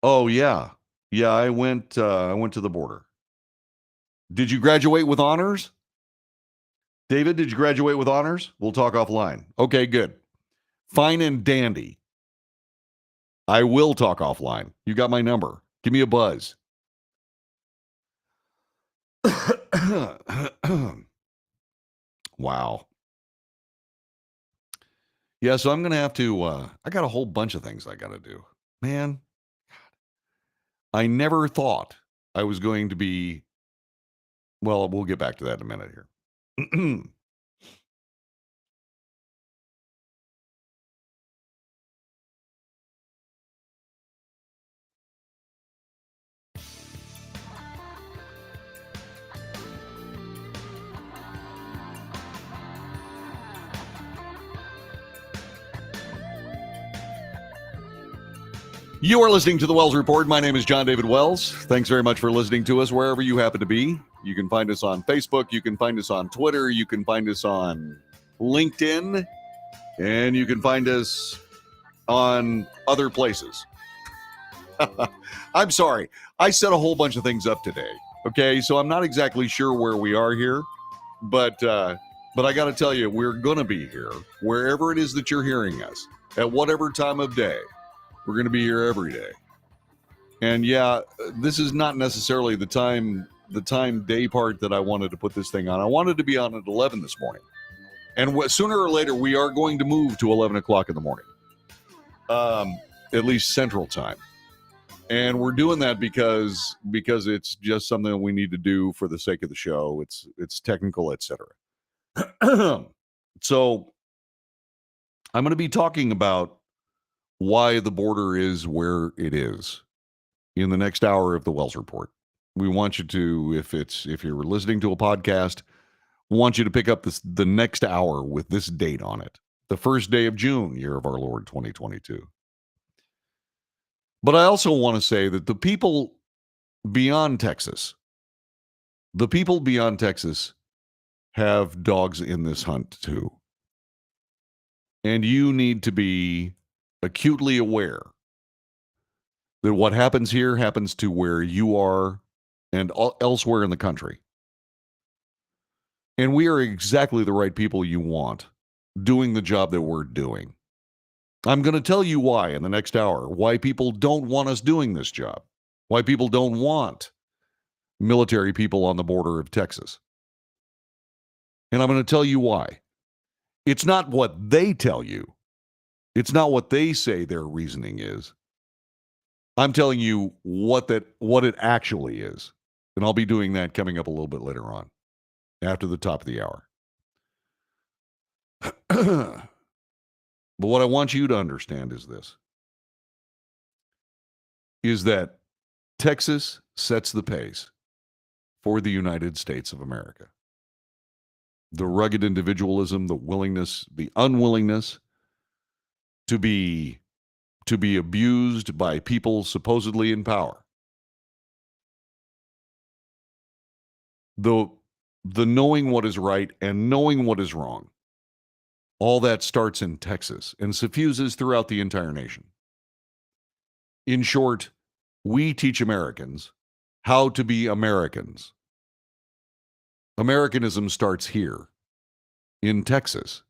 Oh, yeah. Yeah, I went to the border. Did you graduate with honors? David, did you graduate with honors? We'll talk offline. Okay, good. Fine and dandy. I will talk offline. You got my number. Give me a buzz. Wow. Yeah, so I'm going to have to, I got a whole bunch of things I got to do. Man, I never thought I was going to be, well, we'll get back to that in a minute here. You are listening to the Wells Report. My name is John David Wells. Thanks very much for listening to us wherever you happen to be. You can find us on Facebook. You can find us on Twitter. You can find us on LinkedIn. And you can find us on other places. I'm sorry. I set a whole bunch of things up today. Okay, so I'm not exactly sure where we are here. But I got to tell you, we're going to be here wherever it is that you're hearing us at whatever time of day. We're going to be here every day. And yeah, this is not necessarily the time day part that I wanted to put this thing on. I wanted to be on at 11 this morning. And sooner or later, we are going to move to 11 o'clock in the morning, at least Central Time. And we're doing that because it's just something that we need to do for the sake of the show. It's technical, etc. So I'm going to be talking about why the border is where it is in the next hour of the Wells Report. We want you to, if you're listening to a podcast, we want you to pick up the next hour with this date on it. The first day of June, year of our Lord, 2022. But I also want to say that the people beyond Texas have dogs in this hunt too. And you need to be acutely aware that what happens here happens to where you are and elsewhere in the country. And we are exactly the right people you want doing the job that we're doing. I'm going to tell you why in the next hour, why people don't want us doing this job, why people don't want military people on the border of Texas. And I'm going to tell you why. It's not what they tell you. It's not what they say their reasoning is. I'm telling you what it actually is. And I'll be doing that coming up a little bit later on, after the top of the hour. But what I want you to understand is this, is that Texas sets the pace for the United States of America. The rugged individualism, the willingness, the unwillingness to be abused by people supposedly in power. The knowing what is right and knowing what is wrong. All that starts in Texas and suffuses throughout the entire nation. In short, we teach Americans how to be Americans. Americanism starts here in Texas.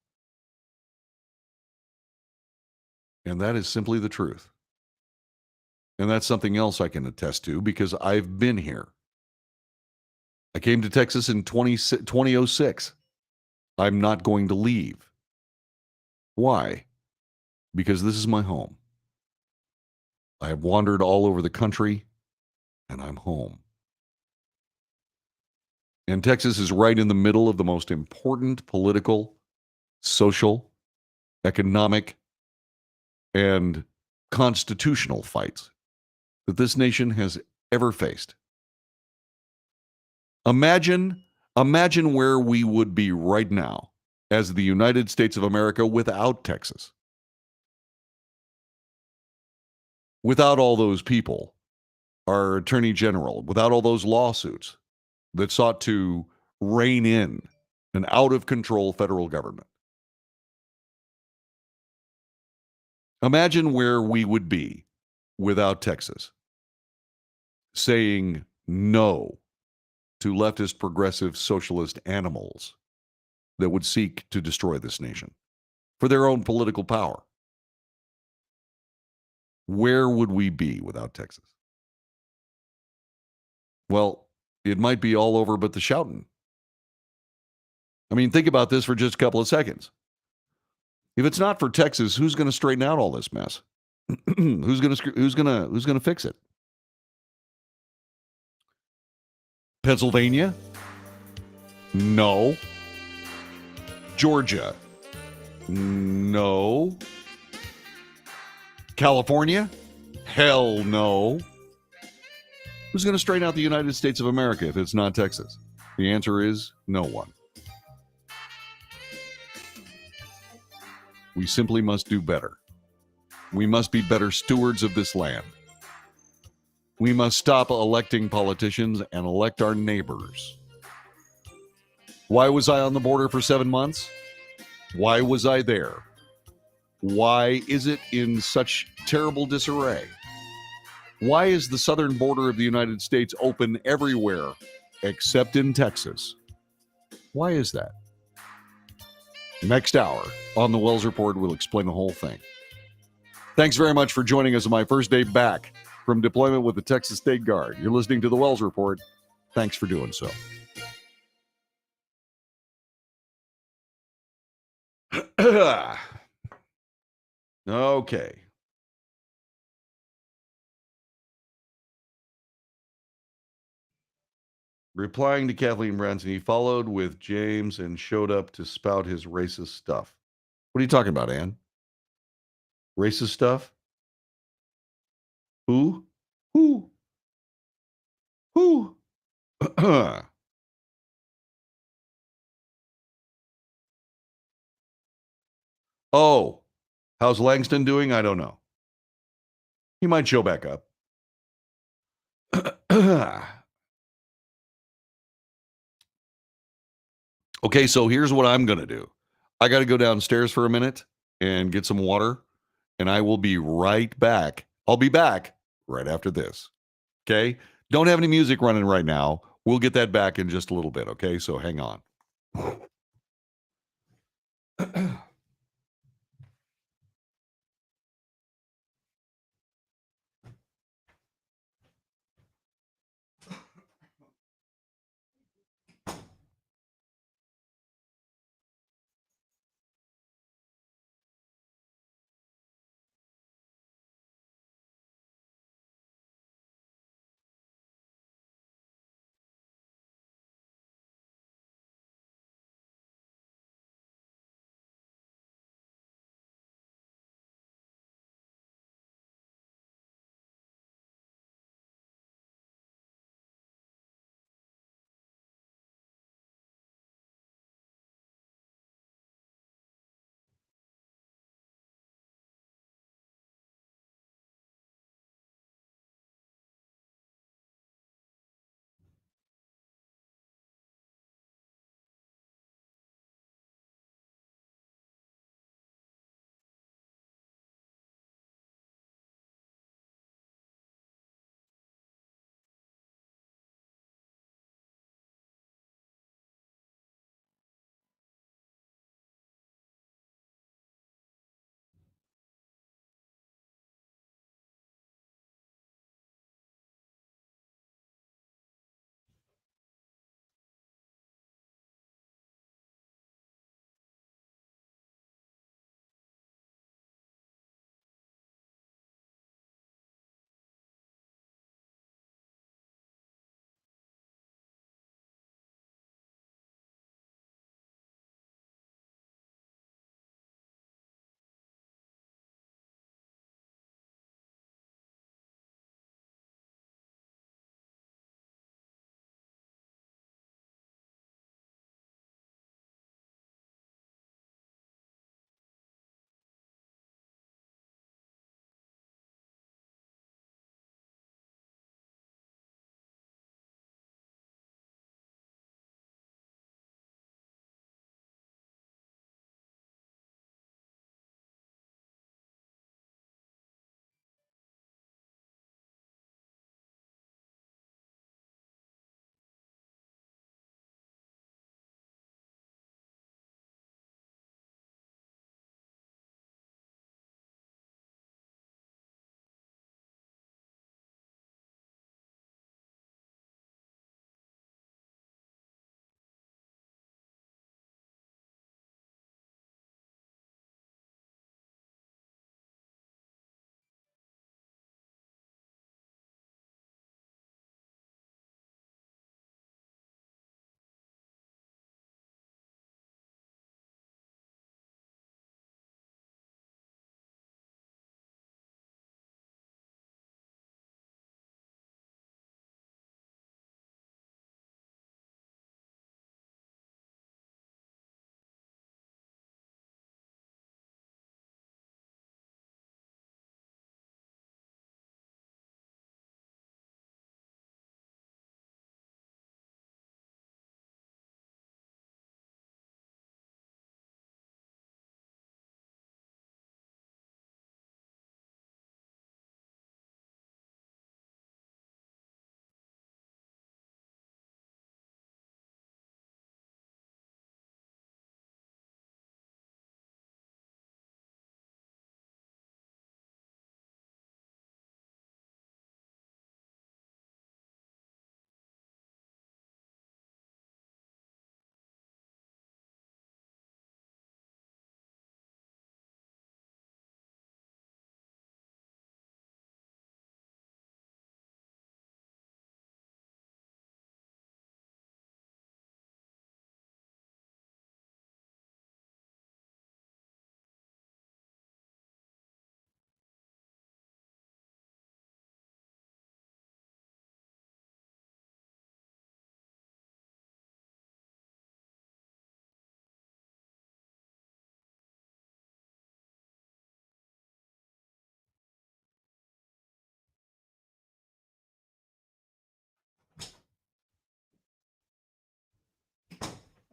And that is simply the truth. And that's something else I can attest to because I've been here. I came to Texas in 2006. I'm not going to leave. Why? Because this is my home. I have wandered all over the country, and I'm home. And Texas is right in the middle of the most important political, social, economic, and constitutional fights that this nation has ever faced. Imagine where we would be right now as the United States of America without Texas. Without all those people, our attorney general, without all those lawsuits that sought to rein in an out-of-control federal government. Imagine where we would be without Texas saying no to leftist, progressive, socialist animals that would seek to destroy this nation for their own political power. Where would we be without Texas? Well, it might be all over but the shouting. I mean, think about this for just a couple of seconds. If it's not for Texas, who's going to straighten out all this mess? Who's going to fix it? Pennsylvania? No. Georgia? No. California? Hell no. Who's going to straighten out the United States of America if it's not Texas? The answer is no one. We simply must do better. We must be better stewards of this land. We must stop electing politicians and elect our neighbors. Why was I on the border for 7 months? Why was I there? Why is it in such terrible disarray? Why is the southern border of the United States open everywhere except in Texas? Why is that? Next hour on the Wells Report, we'll explain the whole thing. Thanks very much for joining us on my first day back from deployment with the Texas State Guard. You're listening to the Wells Report. Thanks for doing so. Okay. Replying to Kathleen Branson, he followed with James and showed up to spout his racist stuff. What are you talking about, Ann? Racist stuff? Who? Who? Oh, how's Langston doing? I don't know. He might show back up. Okay, so here's what I'm going to do. I got to go downstairs for a minute and get some water, and I will be right back. I'll be back right after this. Okay? Don't have any music running right now. We'll get that back in just a little bit, okay? So hang on.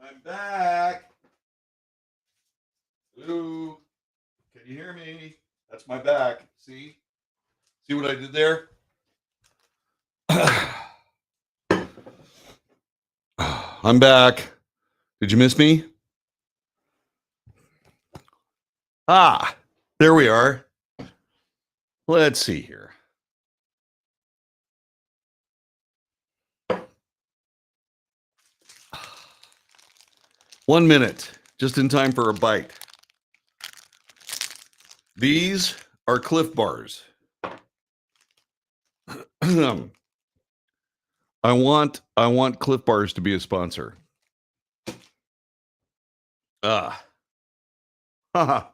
I'm back. Hello. Can you hear me? That's my back. See? See what I did there? I'm back. Did you miss me? Ah, there we are. Let's see here. One minute, just in time for a bite. These are Cliff Bars. I want Cliff Bars to be a sponsor. Ah. Haha.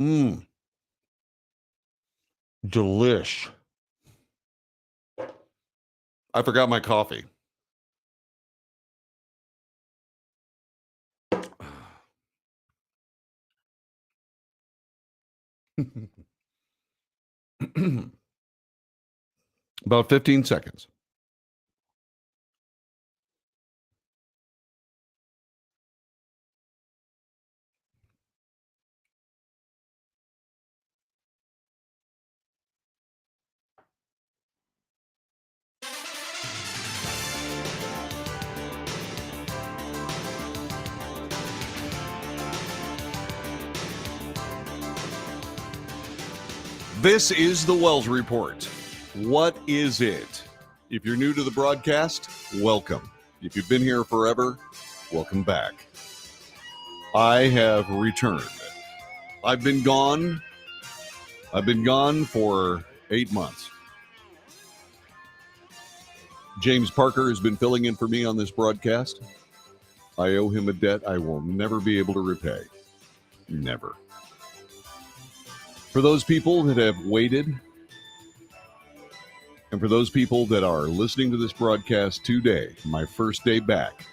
Mmm. Delish. I forgot my coffee. About 15 seconds. This is the Wells Report. What is it? If you're new to the broadcast, welcome. If you've been here forever, welcome back. I have returned. I've been gone for 8 months. James Parker has been filling in for me on this broadcast. I owe him a debt I will never be able to repay. Never. For those people that have waited, and for those people that are listening to this broadcast today, my first day back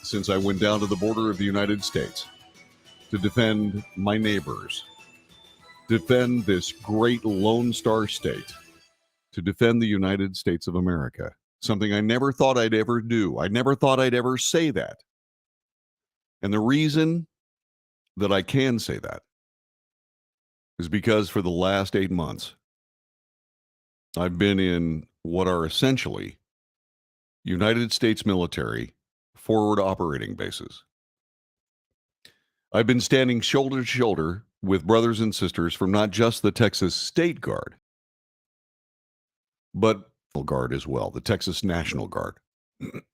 since I went down to the border of the United States to defend my neighbors, defend this great Lone Star state, to defend the United States of America, something I never thought I'd ever do. I never thought I'd ever say that. And the reason that I can say that is because for the last 8 months, I've been in what are essentially United States military forward operating bases. I've been standing shoulder to shoulder with brothers and sisters from not just the Texas State Guard, but the Guard as well, the Texas National Guard.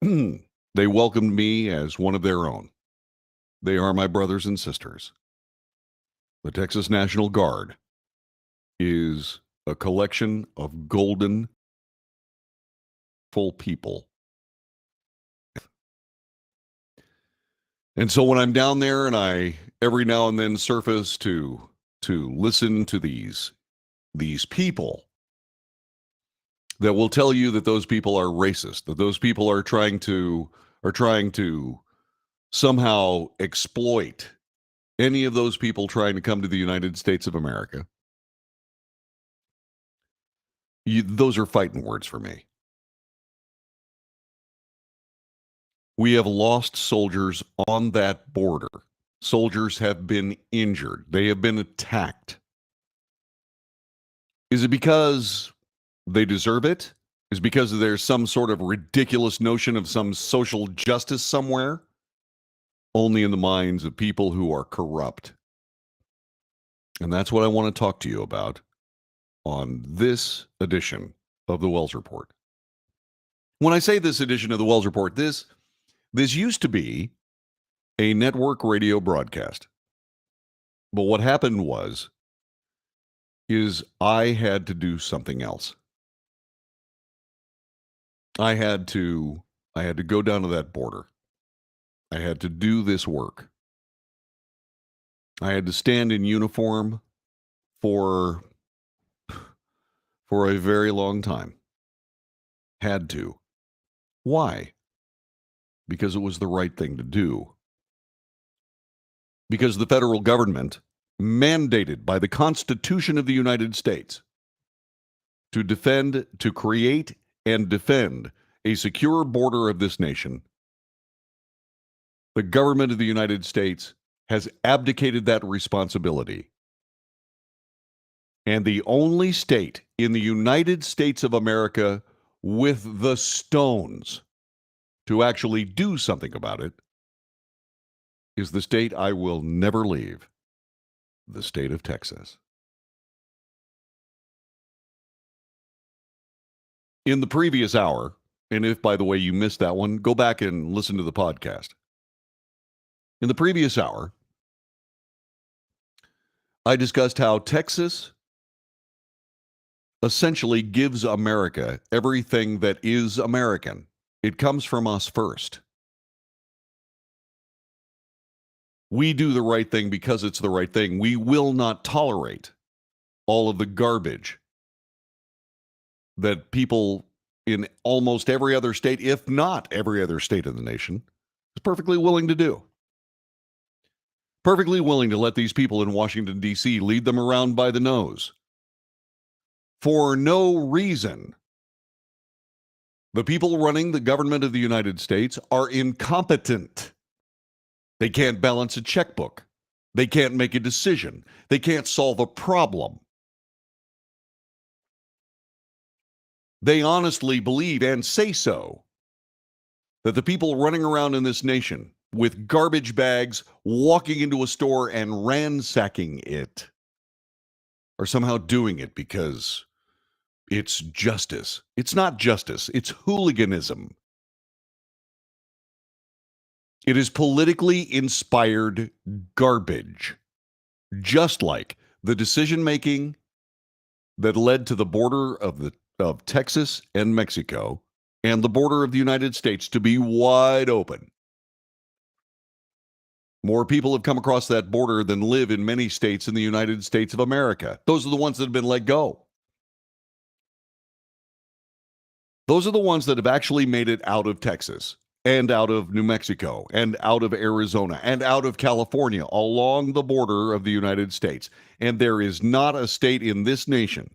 They welcomed me as one of their own. They are my brothers and sisters. The Texas National Guard is a collection of golden, full people. And so when I'm down there and I every now and then surface to listen to these people that will tell you that those people are racist, that those people are trying to somehow exploit any of those people trying to come to the United States of America. Those are fighting words for me. We have lost soldiers on that border. Soldiers have been injured. They have been attacked. Is it because they deserve it? Is it because there's some sort of ridiculous notion of some social justice somewhere? Only in the minds of people who are corrupt. And that's what I want to talk to you about on this edition of the Wells Report. When I say this edition of the Wells Report, this used to be a network radio broadcast. But what happened is I had to do something else. I had to go down to that border. I had to do this work. I had to stand in uniform for a very long time. Had to. Why? Because it was the right thing to do. Because the federal government, mandated by the Constitution of the United States, to create and defend a secure border of this nation, The government of the United States has abdicated that responsibility. And the only state in the United States of America with the stones to actually do something about it is the state I will never leave, the state of Texas. In the previous hour, and if, by the way, you missed that one, go back and listen to the podcast. In the previous hour, I discussed how Texas essentially gives America everything that is American. It comes from us first. We do the right thing because it's the right thing. We will not tolerate all of the garbage that people in almost every other state, if not every other state in the nation, is perfectly willing to do. Perfectly willing to let these people in Washington, D.C. lead them around by the nose. For no reason. The people running the government of the United States are incompetent. They can't balance a checkbook. They can't make a decision. They can't solve a problem. They honestly believe and say so that the people running around in this nation with garbage bags, walking into a store and ransacking it, are somehow doing it because it's justice. It's not justice. It's hooliganism. It is politically inspired garbage, just like the decision-making that led to the border of Texas and Mexico and the border of the United States to be wide open. More people have come across that border than live in many states in the United States of America. Those are the ones that have been let go. Those are the ones that have actually made it out of Texas and out of New Mexico and out of Arizona and out of California along the border of the United States. And there is not a state in this nation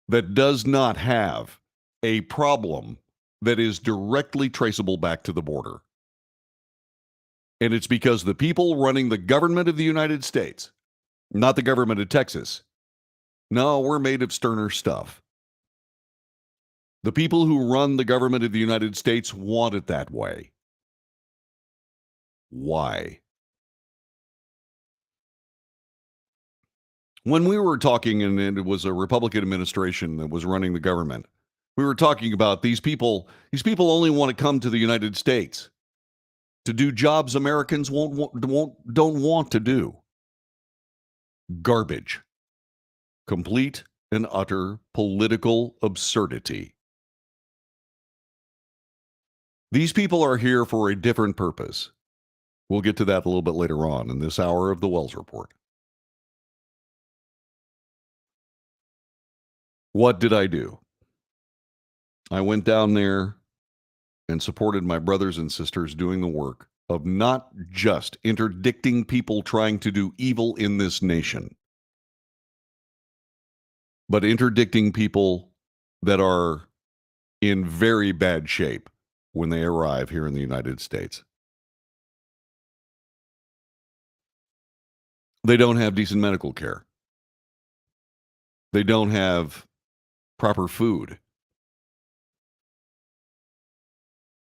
that does not have a problem that is directly traceable back to the border. And it's because the people running the government of the United States, not the government of Texas, no, we're made of sterner stuff. The people who run the government of the United States want it that way. Why? When we were talking, and it was a Republican administration that was running the government, we were talking about these people only want to come to the United States to do jobs Americans don't want to do. Garbage. Complete and utter political absurdity. These people are here for a different purpose. We'll get to that a little bit later on in this hour of the Wells Report. What did I do? I went down there and supported my brothers and sisters doing the work of not just interdicting people trying to do evil in this nation, but interdicting people that are in very bad shape when they arrive here in the United States. They don't have decent medical care. They don't have proper food.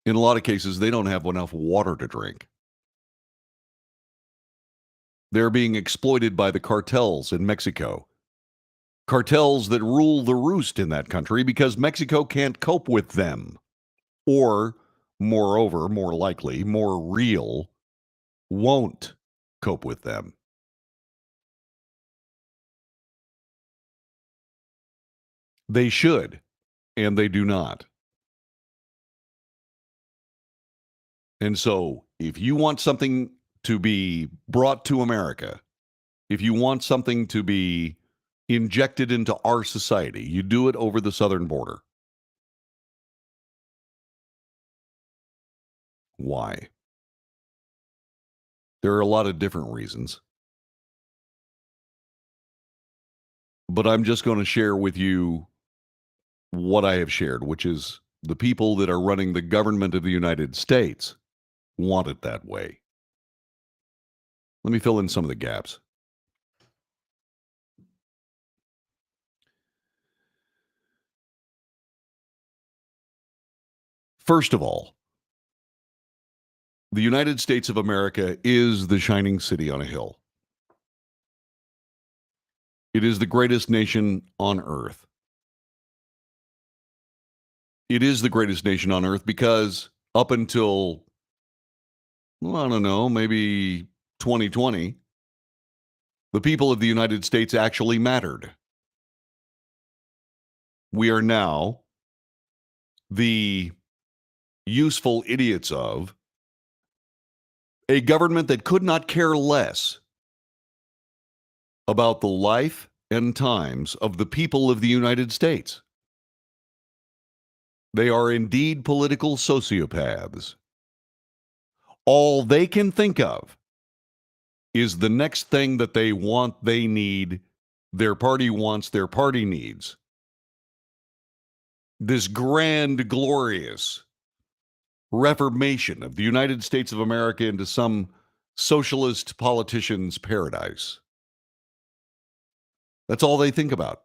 In a lot of cases, they don't have enough water to drink. They're being exploited by the cartels in Mexico. Cartels that rule the roost in that country because Mexico can't cope with them. Or, moreover, more likely, more real, won't cope with them. They should, and they do not. And so, if you want something to be brought to America, if you want something to be injected into our society, you do it over the southern border. Why? There are a lot of different reasons. But I'm just going to share with you what I have shared, which is the people that are running the government of the United States want it that way. Let me fill in some of the gaps. First of all, the United States of America is the shining city on a hill. It is the greatest nation on earth. It is the greatest nation on earth because up until, well, I don't know, maybe 2020, the people of the United States actually mattered. We are now the useful idiots of a government that could not care less about the life and times of the people of the United States. They are indeed political sociopaths. All they can think of is the next thing that they want, they need, their party wants, their party needs. This grand, glorious reformation of the United States of America into some socialist politician's paradise. That's all they think about.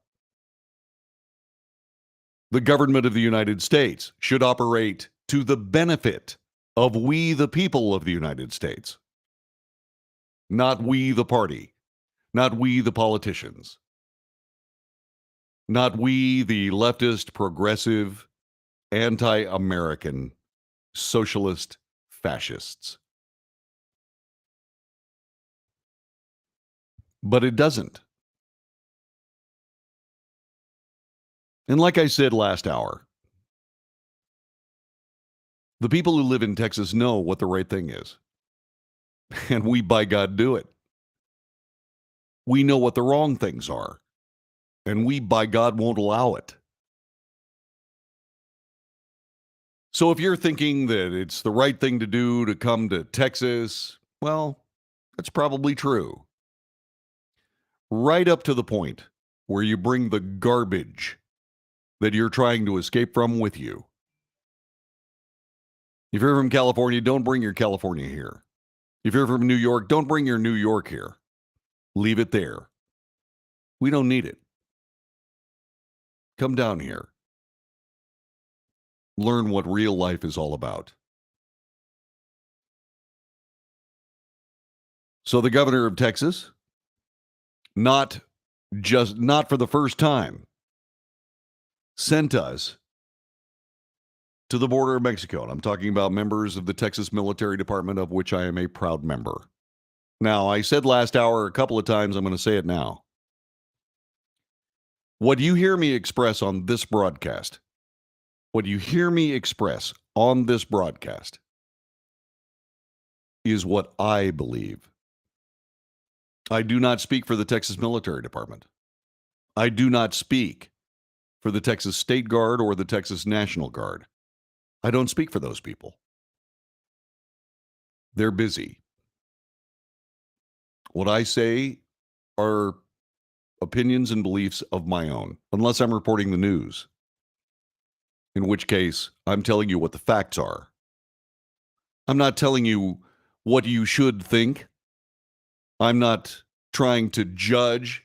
The government of the United States should operate to the benefit of we, the people of the United States. Not we, the party. Not we, the politicians. Not we, the leftist, progressive, anti-American, socialist fascists. But it doesn't. And like I said last hour, the people who live in Texas know what the right thing is. And we, by God, do it. We know what the wrong things are. And we, by God, won't allow it. So if you're thinking that it's the right thing to do to come to Texas, well, that's probably true. Right up to the point where you bring the garbage that you're trying to escape from with you. If you're from California, don't bring your California here. If you're from New York, don't bring your New York here. Leave it there. We don't need it. Come down here. Learn what real life is all about. So the governor of Texas, not for the first time, sent us to the border of Mexico. And I'm talking about members of the Texas Military Department, of which I am a proud member. Now, I said last hour a couple of times, I'm going to say it now. What you hear me express on this broadcast, is what I believe. I do not speak for the Texas Military Department. I do not speak for the Texas State Guard or the Texas National Guard. I don't speak for those people. They're busy. What I say are opinions and beliefs of my own, unless I'm reporting the news, in which case I'm telling you what the facts are. I'm not telling you what you should think. I'm not trying to judge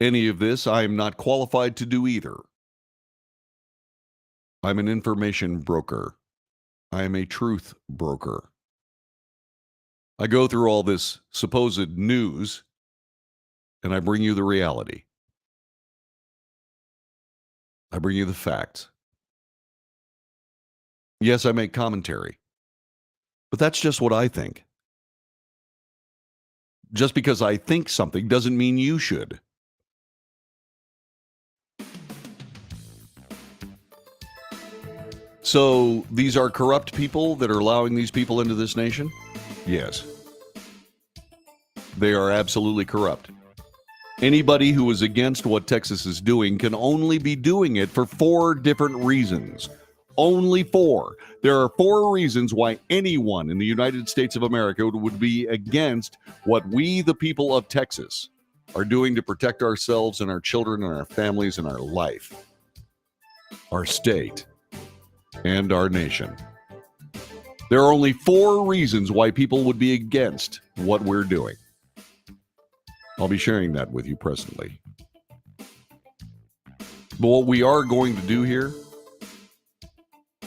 any of this. I am not qualified to do either. I'm an information broker. I am a truth broker. I go through all this supposed news, and I bring you the reality. I bring you the facts. Yes, I make commentary, but that's just what I think. Just because I think something doesn't mean you should. So these are corrupt people that are allowing these people into this nation? Yes. They are absolutely corrupt. Anybody who is against what Texas is doing can only be doing it for 4 different reasons. Only 4. There are 4 reasons why anyone in the United States of America would be against what we, the people of Texas, are doing to protect ourselves and our children and our families and our life, our state. and our nation. There are only 4 reasons why people would be against what we're doing. I'll be sharing that with you presently. But what we are going to do here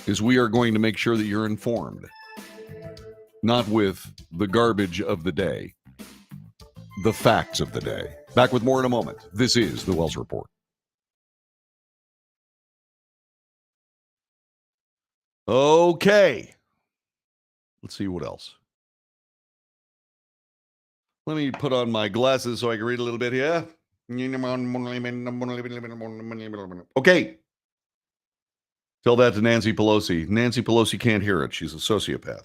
is we are going to make sure that you're informed, not with the garbage of the day, the facts of the day. Back with more in a moment. This is the Wells Report. Okay. Let's see what else. Let me put on my glasses so I can read a little bit here. Okay. Tell that to Nancy Pelosi. Nancy Pelosi can't hear it. She's a sociopath.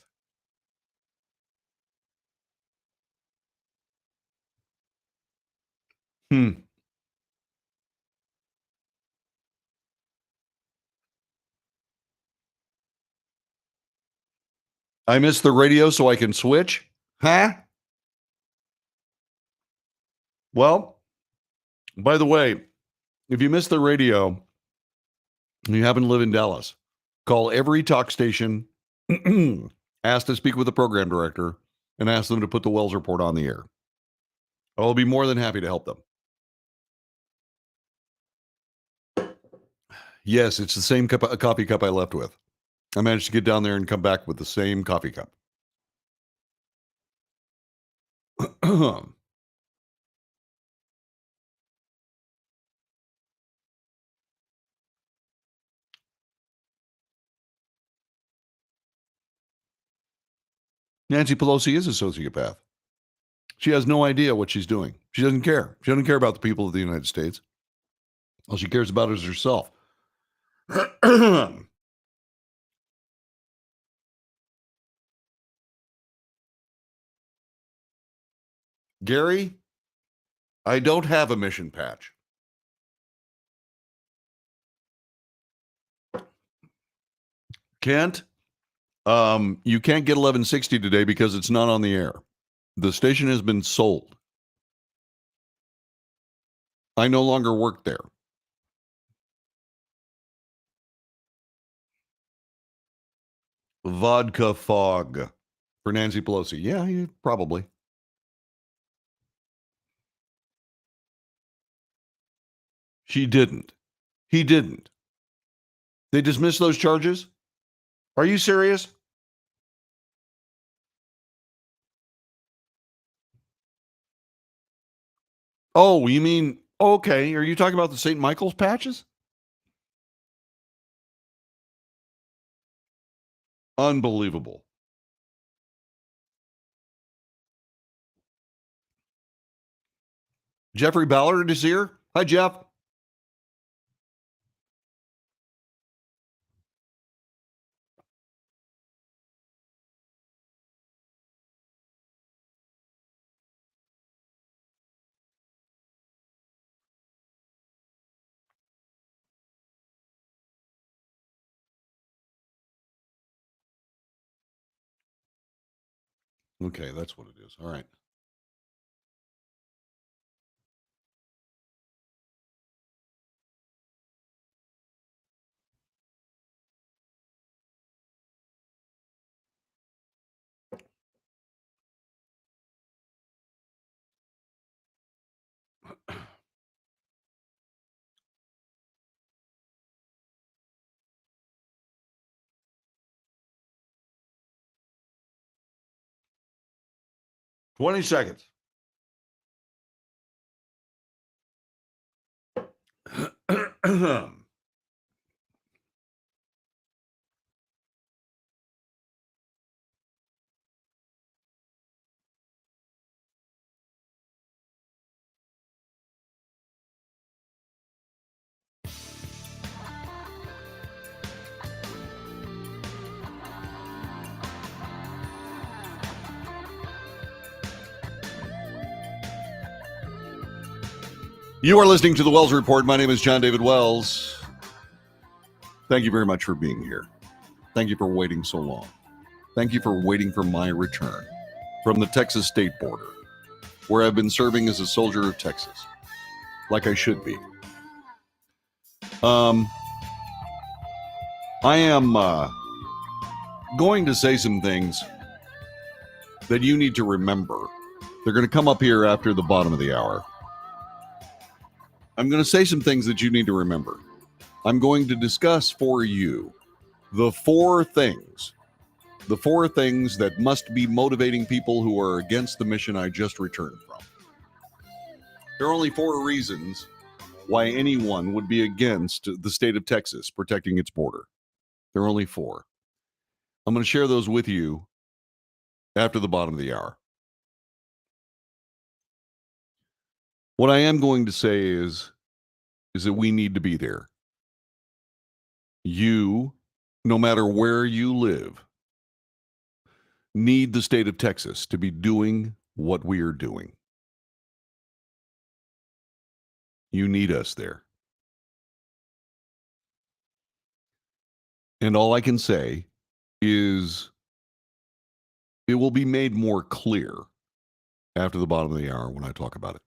I missed the radio so I can switch? Huh? Well, by the way, if you missed the radio and you happen to live in Dallas, call every talk station, ask to speak with the program director, and ask them to put the Wells Report on the air. I'll be more than happy to help them. Yes, it's the same coffee cup I left with. I managed to get down there and come back with the same coffee cup. Nancy Pelosi is a sociopath. She has no idea what she's doing. She doesn't care. She doesn't care about the people of the United States. All she cares about is herself. Gary, I don't have a mission patch. Kent, you can't get 1160 today because it's not on the air. The station has been sold. I no longer work there. Vodka fog for Nancy Pelosi. Yeah, probably. She didn't. He didn't. They dismissed those charges? Are you serious? Oh, you mean, okay. Are you talking about the St. Michael's patches? Unbelievable. Jeffrey Ballard is here. Hi, Jeff. Okay, that's what it is. All right. $20 seconds. You are listening to the Wells Report. My name is John David Wells. Thank you very much for being here. Thank you for waiting so long. Thank you for waiting for my return from the Texas state border, where I've been serving as a soldier of Texas, like I should be. I am going to say some things that you need to remember. They're going to come up here after the bottom of the hour. I'm going to say some things that you need to remember. I'm going to discuss for you the four things that must be motivating people who are against the mission I just returned from. There are only four reasons why anyone would be against the state of Texas protecting its border. There are only four. I'm going to share those with you after the bottom of the hour. What I am going to say is that we need to be there. You, no matter where you live, need the state of Texas to be doing what we are doing. You need us there. And all I can say is it will be made more clear after the bottom of the hour when I talk about it.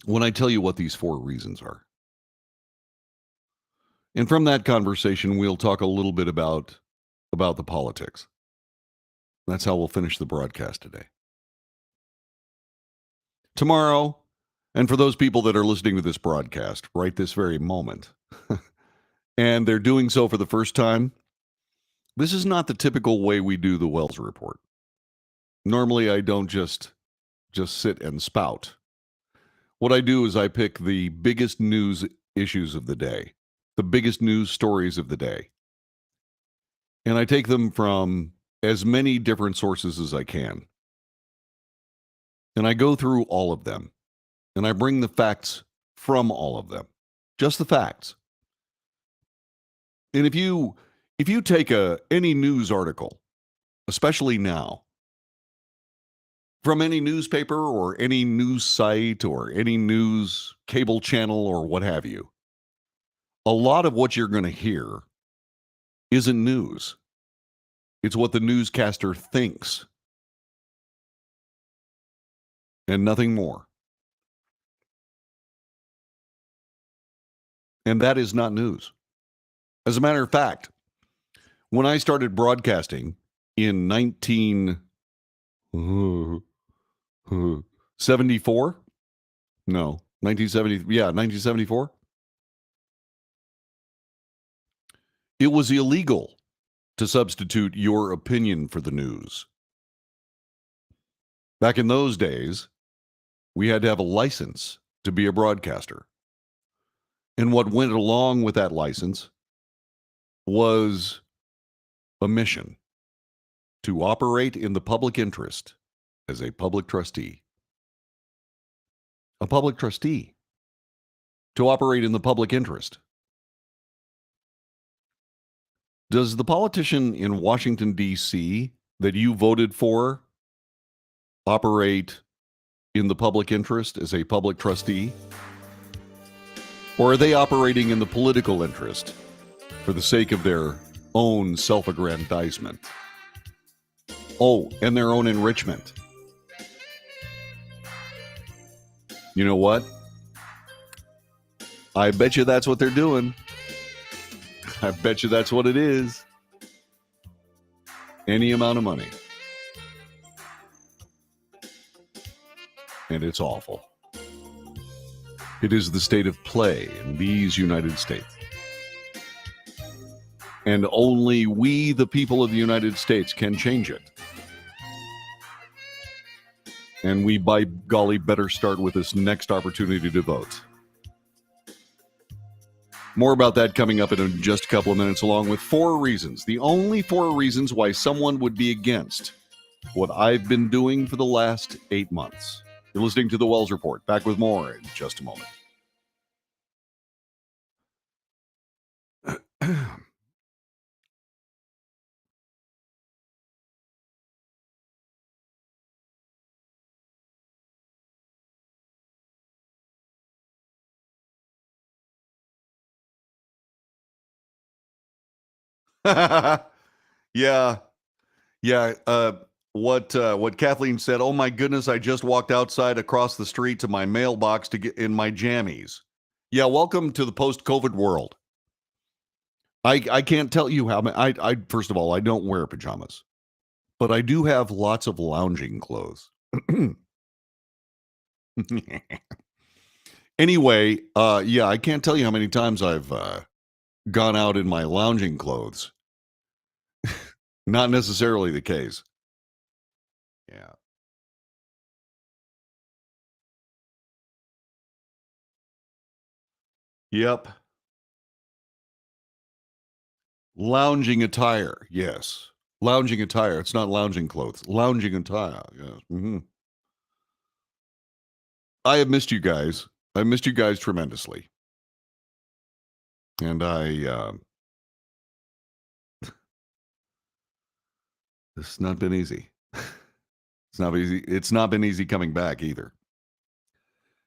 When I tell you what these four reasons are. And from that conversation, we'll talk a little bit about the politics. That's how we'll finish the broadcast today. Tomorrow, and for those people that are listening to this broadcast right this very moment, and they're doing so for the first time, this is not the typical way we do the Wells Report. Normally, I don't just sit and spout. What I do is I pick the biggest news issues of the day, the biggest news stories of the day, and I take them from as many different sources as I can. And I go through all of them, and I bring the facts from all of them, just the facts. And if you take any news article, especially now, from any newspaper or any news site or any news cable channel or what have you, a lot of what you're going to hear isn't news. It's what the newscaster thinks. And nothing more. And that is not news. As a matter of fact, when I started broadcasting in 1974? No, 1970. Yeah, 1974. It was illegal to substitute your opinion for the news. Back in those days, we had to have a license to be a broadcaster. And what went along with that license was a mission to operate in the public interest as a public trustee. A public trustee. To operate in the public interest. Does the politician in Washington, D.C. that you voted for operate in the public interest as a public trustee? Or are they operating in the political interest for the sake of their own self-aggrandizement? Oh, and their own enrichment. You know what? I bet you that's what they're doing. I bet you that's what it is. Any amount of money. And it's awful. It is the state of play in these United States. And only we, the people of the United States, can change it. And we, by golly, better start with this next opportunity to vote. More about that coming up in just a couple of minutes, along with four reasons. The only four reasons why someone would be against what I've been doing for the last 8 months. You're listening to The Wells Report. Back with more in just a moment. Yeah. What Kathleen said, oh my goodness, I just walked outside across the street to my mailbox to get in my jammies. Yeah, welcome to the post-COVID world. I can't tell you how many. I first of all, I don't wear pajamas, but I do have lots of lounging clothes. Anyway, yeah, I can't tell you how many times I've gone out in my lounging clothes. Not necessarily the case. Yeah. Yep. Lounging attire. Yes. Lounging attire. It's not lounging clothes. Lounging attire. Yes. I have missed you guys. I missed you guys tremendously. And it's not been easy. It's not easy. It's not been easy coming back either.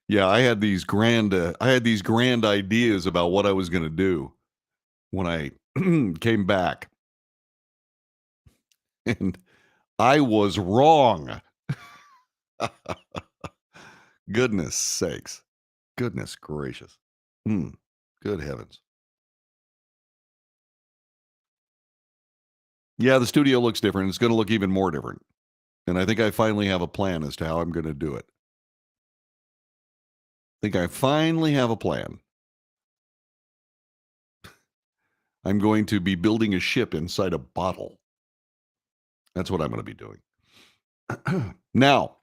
Yeah, I had these grand ideas about what I was going to do when I came back. And I was wrong. Goodness sakes. Goodness gracious. Good heavens. Yeah, the studio looks different. It's going to look even more different. And I think I finally have a plan as to how I'm going to do it. I think I finally have a plan. I'm going to be building a ship inside a bottle. That's what I'm going to be doing. Now,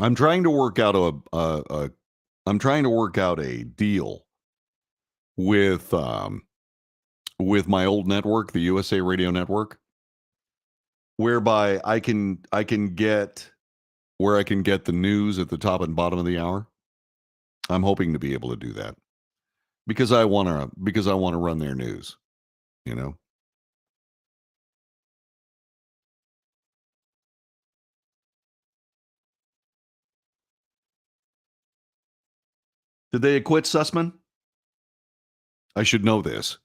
I'm trying to work out a deal with my old network, the USA Radio Network, whereby I can get the news at the top and bottom of the hour. I'm hoping to be able to do that because I want to run their news, you know. Did they acquit Sussman? I should know this.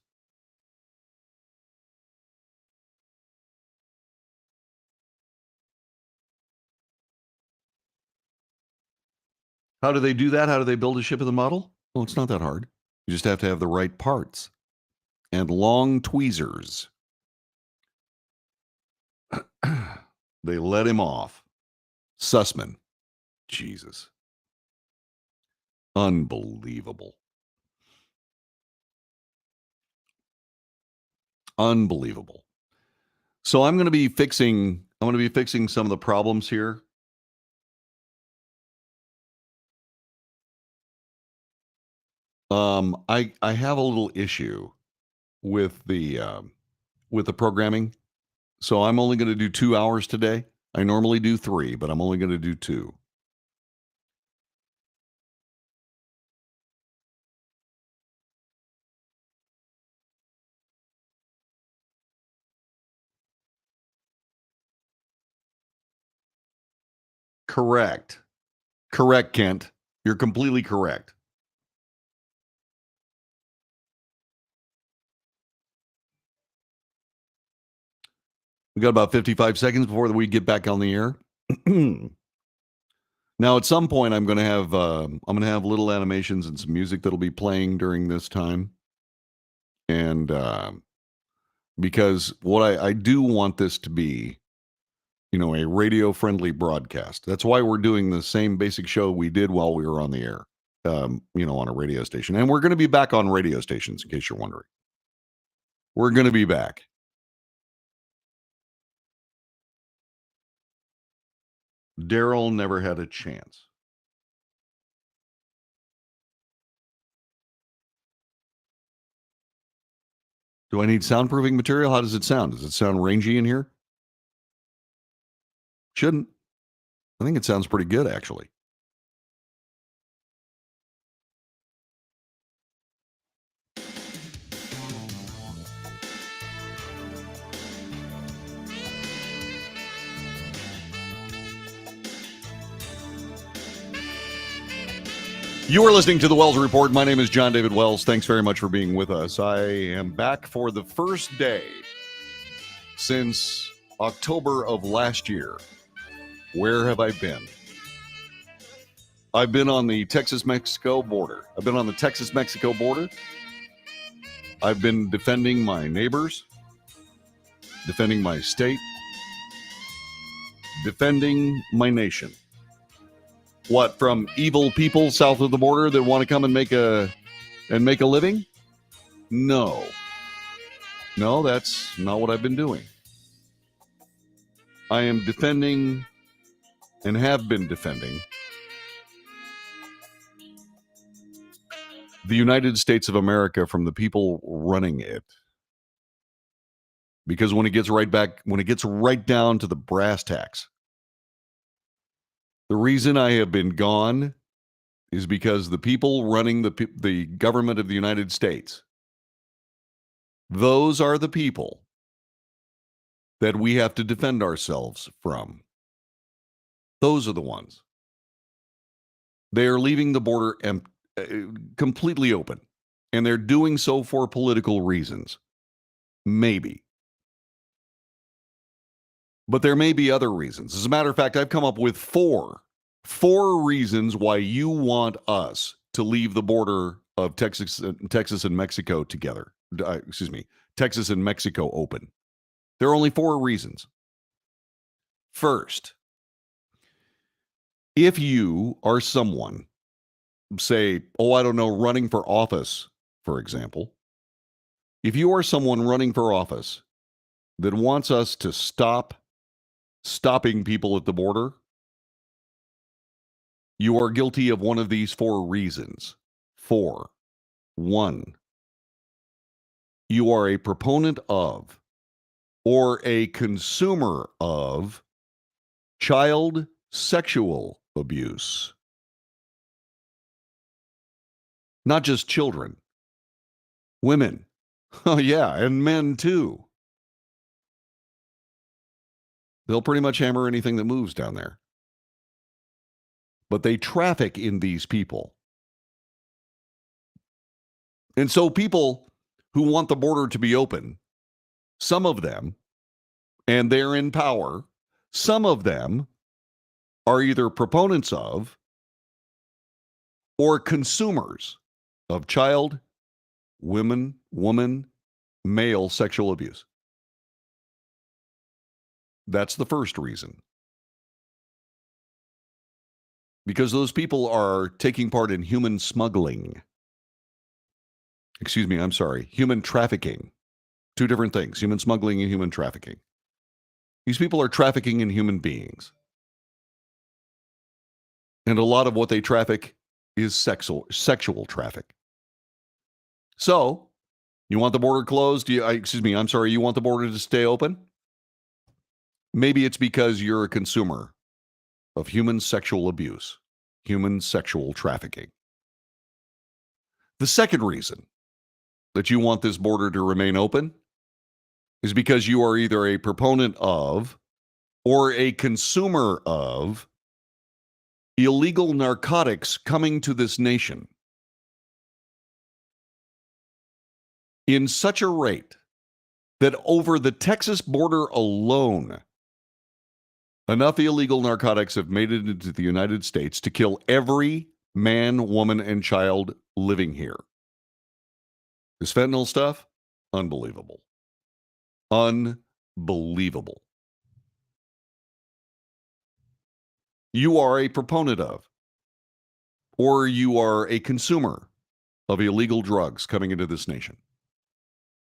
How do they do that? How do they build a ship of the model? Well, it's not that hard. You just have to have the right parts and long tweezers. They let him off. Sussman. Jesus. Unbelievable. Unbelievable. So I'm going to be fixing some of the problems here. I have a little issue with the programming. So I'm only going to do 2 hours today. I normally do 3, but I'm only going to do 2. Correct. Correct, Kent. You're completely correct. We got about 55 seconds before we get back on the air. Now, at some point, I'm going to have little animations and some music that'll be playing during this time, and because what I do want this to be, a radio-friendly broadcast. That's why we're doing the same basic show we did while we were on the air, on a radio station, and we're going to be back on radio stations. In case you're wondering, we're going to be back. Daryl never had a chance. Do I need soundproofing material? How does it sound? Does it sound rangy in here? Shouldn't. I think it sounds pretty good, actually. You are listening to the Wells Report. My name is John David Wells. Thanks very much for being with us. I am back for the first day since October of last year. Where have I been? I've been on the Texas-Mexico border. I've been defending my neighbors, defending my state, defending my nation. What, from evil people south of the border that want to come and make a living? No. No, that's not what I've been doing. I am defending and have been defending the United States of America from the people running it. Because when it gets right down to the brass tacks, the reason I have been gone is because the people running the government of the United States, those are the people that we have to defend ourselves from. Those are the ones. They are leaving the border completely open, and they're doing so for political reasons. Maybe. But there may be other reasons. As a matter of fact, I've come up with four reasons why you want us to leave the border of Texas and Mexico together. Texas and Mexico open. There are only 4 reasons. First, if you are someone, say, I don't know, running for office, for example, if you are someone running for office that wants us to stop stopping people at the border, you are guilty of one of these 4 reasons. 4. 1, you are a proponent of or a consumer of child sexual abuse. Not just children, women. Oh, yeah, and men too. They'll pretty much hammer anything that moves down there. But they traffic in these people. And so people who want the border to be open, some of them, and they're in power, some of them are either proponents of or consumers of child, woman, male sexual abuse. That's the first reason. Because those people are taking part in human smuggling. Human trafficking. 2 different things, human smuggling and human trafficking. These people are trafficking in human beings. And a lot of what they traffic is sexual traffic. So, you want the border closed? You want the border to stay open? Maybe it's because you're a consumer of human sexual abuse, human sexual trafficking. The second reason that you want this border to remain open is because you are either a proponent of or a consumer of illegal narcotics coming to this nation in such a rate that over the Texas border alone, enough illegal narcotics have made it into the United States to kill every man, woman, and child living here. This fentanyl stuff, unbelievable. Unbelievable. You are a proponent of, or you are a consumer of illegal drugs coming into this nation.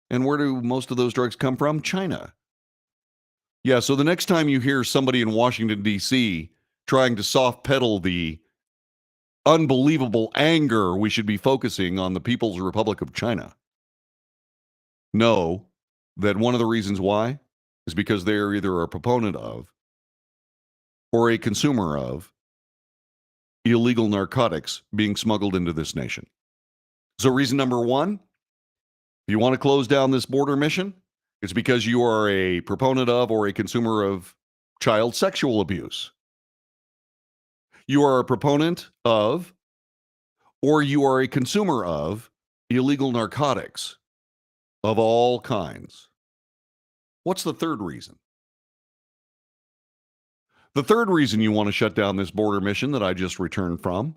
And where do most of those drugs come from? China. Yeah, so the next time you hear somebody in Washington, D.C. trying to soft pedal the unbelievable anger we should be focusing on the People's Republic of China, know that one of the reasons why is because they are either a proponent of or a consumer of illegal narcotics being smuggled into this nation. So reason number 1, if you want to close down this border mission, it's because you are a proponent of or a consumer of child sexual abuse. You are a proponent of or you are a consumer of illegal narcotics of all kinds. What's the third reason? The third reason you want to shut down this border mission that I just returned from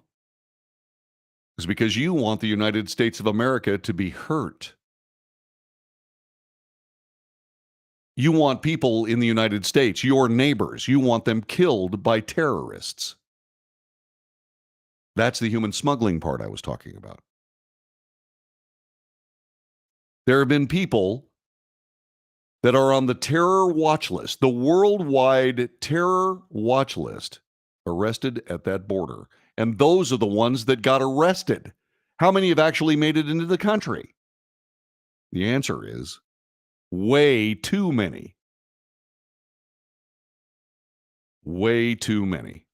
is because you want the United States of America to be hurt. You want people in the United States, your neighbors, you want them killed by terrorists. That's the human smuggling part I was talking about. There have been people that are on the terror watch list, the worldwide terror watch list, arrested at that border. And those are the ones that got arrested. How many have actually made it into the country? The answer is way too many. Way too many.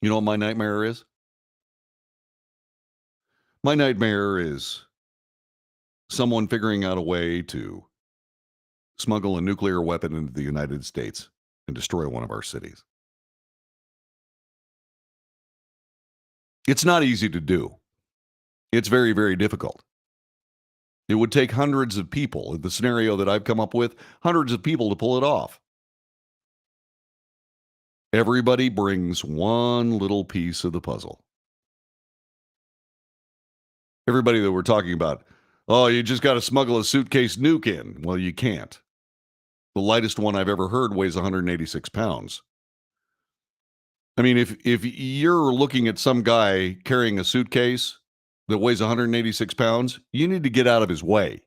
You know what my nightmare is? My nightmare is someone figuring out a way to smuggle a nuclear weapon into the United States and destroy one of our cities. It's not easy to do. It's very, very difficult. It would take hundreds of people, in the scenario that I've come up with, hundreds of people to pull it off. Everybody brings one little piece of the puzzle. Everybody that we're talking about, oh, you just got to smuggle a suitcase nuke in. Well, you can't. The lightest one I've ever heard weighs 186 pounds. I mean, if you're looking at some guy carrying a suitcase that weighs 186 pounds, you need to get out of his way.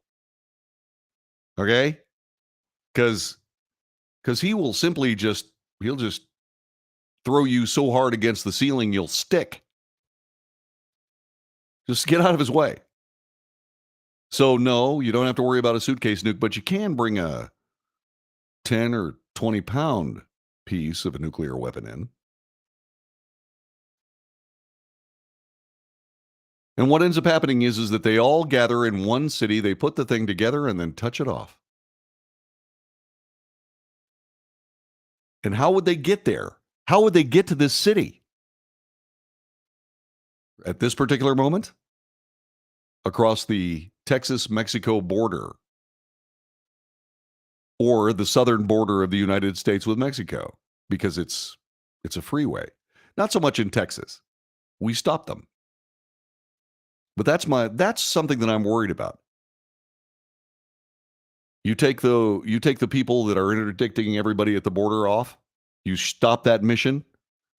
Okay? Because he will simply he'll just throw you so hard against the ceiling you'll stick. Just get out of his way. So no, you don't have to worry about a suitcase nuke, but you can bring a 10 or 20 pound piece of a nuclear weapon in. And what ends up happening is that they all gather in one city, they put the thing together and then touch it off. And how would they get there? How would they get to this city? At this particular moment? Across the Texas-Mexico border, or the southern border of the United States with Mexico, because it's a freeway. Not so much in Texas. We stopped them. But that's something that I'm worried about. You take the people that are interdicting everybody at the border off, you stop that mission,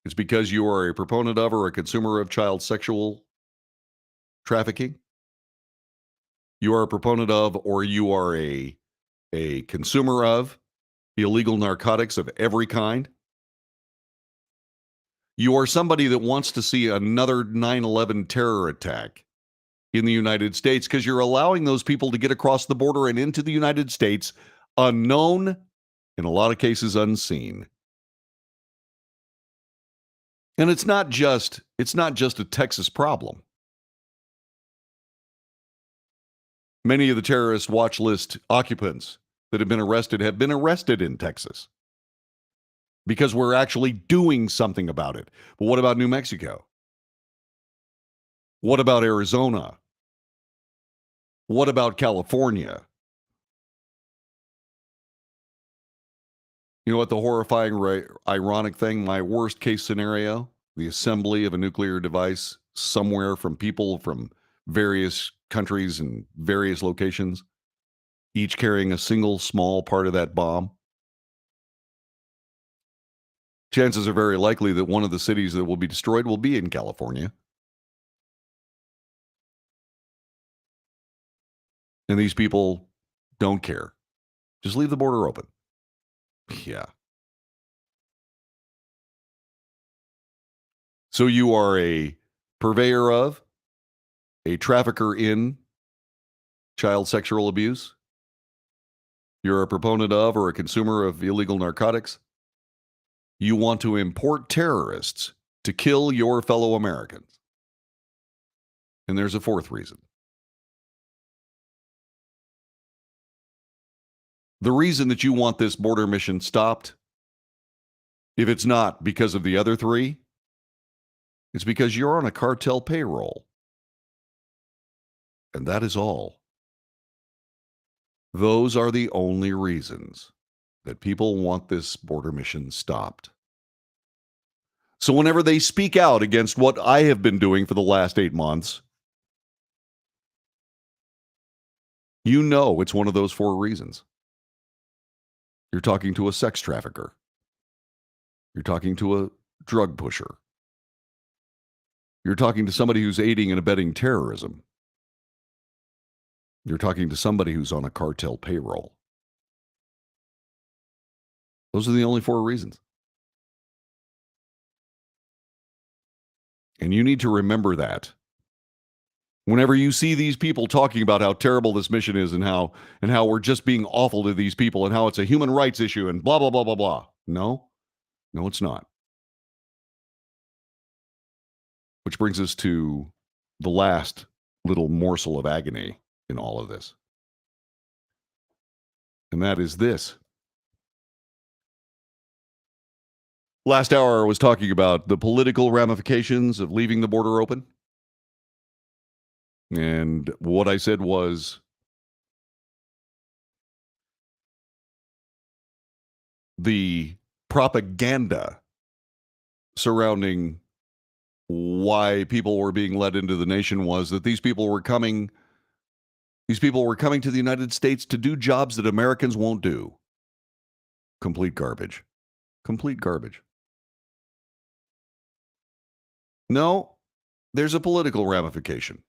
it's because you are a proponent of or a consumer of child sexual trafficking. You are a proponent of, or you are a consumer of illegal narcotics of every kind. You are somebody that wants to see another 9/11 terror attack in the United States because you're allowing those people to get across the border and into the United States unknown, in a lot of cases unseen. And it's not just a Texas problem. Many of the terrorist watch list occupants that have been arrested in Texas because we're actually doing something about it. But what about New Mexico? What about Arizona? What about California? You know what the horrifying, ironic thing, my worst case scenario, the assembly of a nuclear device somewhere from people from various countries and various locations, each carrying a single small part of that bomb. Chances are very likely that one of the cities that will be destroyed will be in California. And these people don't care. Just leave the border open. Yeah. So you are a purveyor of, a trafficker in child sexual abuse. You're a proponent of or a consumer of illegal narcotics. You want to import terrorists to kill your fellow Americans. And there's a fourth reason. The reason that you want this border mission stopped, if it's not because of the other three, it's because you're on a cartel payroll. And that is all. Those are the only reasons that people want this border mission stopped. So whenever they speak out against what I have been doing for the last 8 months, You know it's one of those 4 reasons. You're talking to a sex trafficker. You're talking to a drug pusher. You're talking to somebody who's aiding and abetting terrorism. You're talking to somebody who's on a cartel payroll. Those are the only 4 reasons. And you need to remember that. Whenever you see these people talking about how terrible this mission is and how we're just being awful to these people and how it's a human rights issue and blah, blah, blah, blah, blah. No, it's not. Which brings us to the last little morsel of agony in all of this. And that is this. Last hour, I was talking about the political ramifications of leaving the border open. And what I said was the propaganda surrounding why people were being let into the nation was that these people were coming to the United States to do jobs that Americans won't do. Complete garbage. Complete garbage. No, there's a political ramification.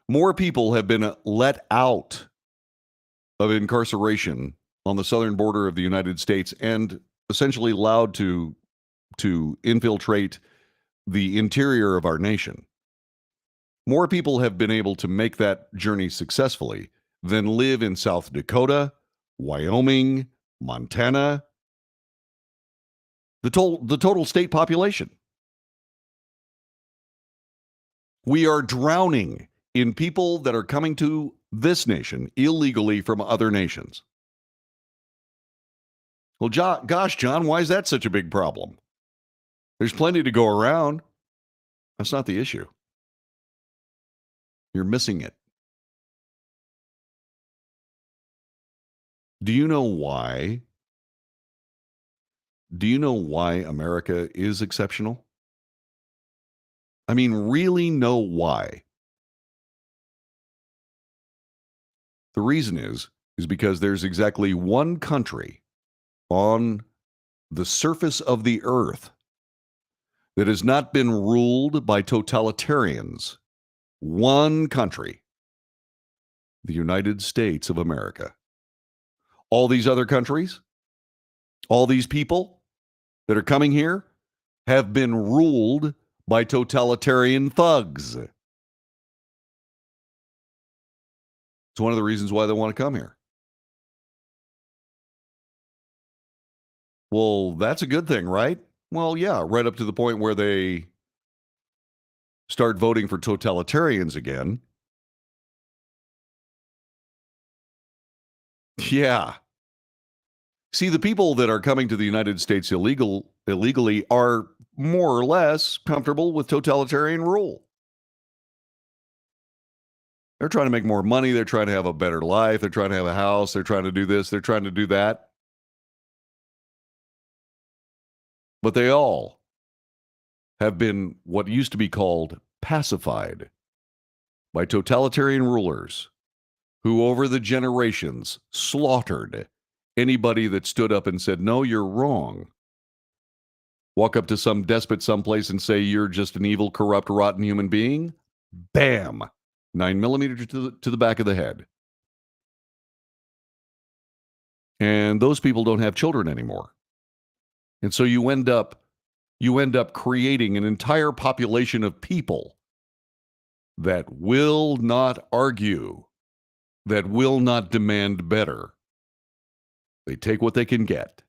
More people have been let out of incarceration on the southern border of the United States and essentially allowed to infiltrate the interior of our nation. More people have been able to make that journey successfully than live in South Dakota, Wyoming, Montana, the total state population. We are drowning in people that are coming to this nation illegally from other nations. Well, gosh, John, why is that such a big problem? There's plenty to go around. That's not the issue. You're missing it. Do you know why? Do you know why America is exceptional? I mean, really know why. The reason is because there's exactly one country on the surface of the earth that has not been ruled by totalitarians. One country, the United States of America. All these other countries, all these people that are coming here have been ruled by totalitarian thugs. It's one of the reasons why they want to come here. Well, that's a good thing, right? Well, yeah, right up to the point where they start voting for totalitarians again. Yeah. See, the people that are coming to the United States illegally are more or less comfortable with totalitarian rule. They're trying to make more money. They're trying to have a better life. They're trying to have a house. They're trying to do this. They're trying to do that. But they all have been what used to be called pacified by totalitarian rulers who over the generations slaughtered anybody that stood up and said, no, you're wrong. Walk up to some despot someplace and say, you're just an evil, corrupt, rotten human being. Bam! 9mm to the back of the head. And those people don't have children anymore. And so you end up creating an entire population of people that will not argue, that will not demand better. They take what they can get.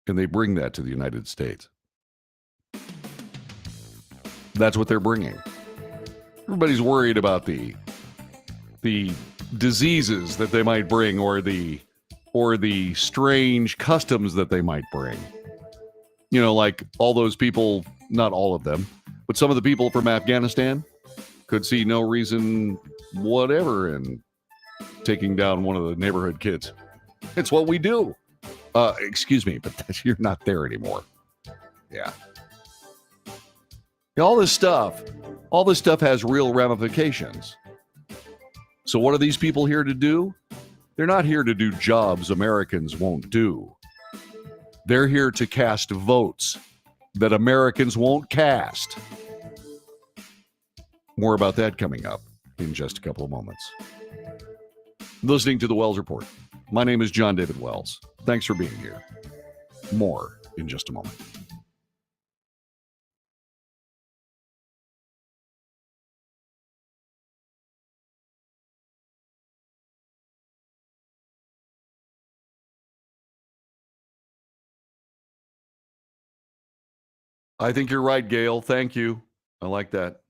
And they bring that to the United States. That's what they're bringing. Everybody's worried about the diseases that they might bring or the strange customs that they might bring. You know, like all those people, not all of them, but some of the people from Afghanistan could see no reason whatever in taking down one of the neighborhood kids. It's what we do. Excuse me, but you're not there anymore. Yeah. All this stuff All this stuff has real ramifications. So what are these people here to do? They're not here to do jobs Americans won't do. They're here to cast votes that Americans won't cast. More about that coming up in just a couple of moments. Listening to the Wells Report. My name is John David Wells. Thanks for being here. More in just a moment. I think you're right, Gail. Thank you. I like that.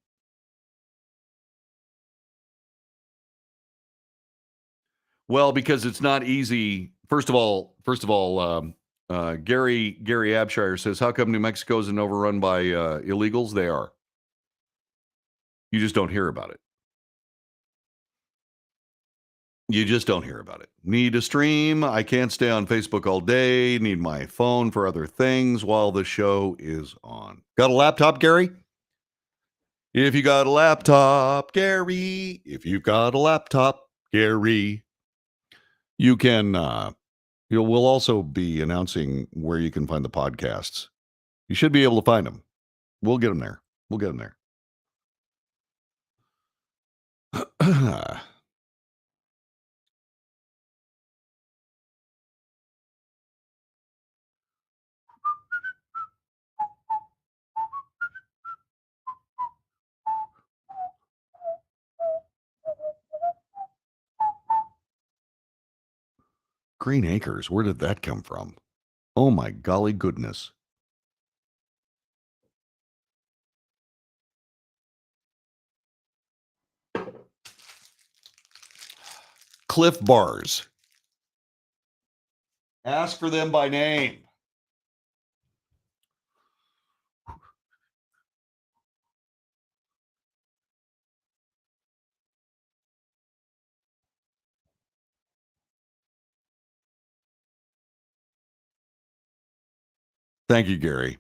Well, because it's not easy. First of all, Gary Abshire says, "How come New Mexico isn't overrun by illegals?" They are. You just don't hear about it. You just don't hear about it. Need to stream. I can't stay on Facebook all day. Need my phone for other things while the show is on. Got a laptop, Gary? If you got a laptop, Gary. If you've got a laptop, Gary. You can, we'll also be announcing where you can find the podcasts. You should be able to find them. We'll get them there. We'll get them there. Green Acres, where did that come from? Oh my golly goodness. Cliff Bars. Ask for them by name. Thank you, Gary.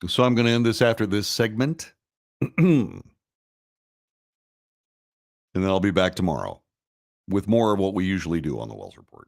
So I'm going to end this after this segment. And then I'll be back tomorrow with more of what we usually do on the Wells Report.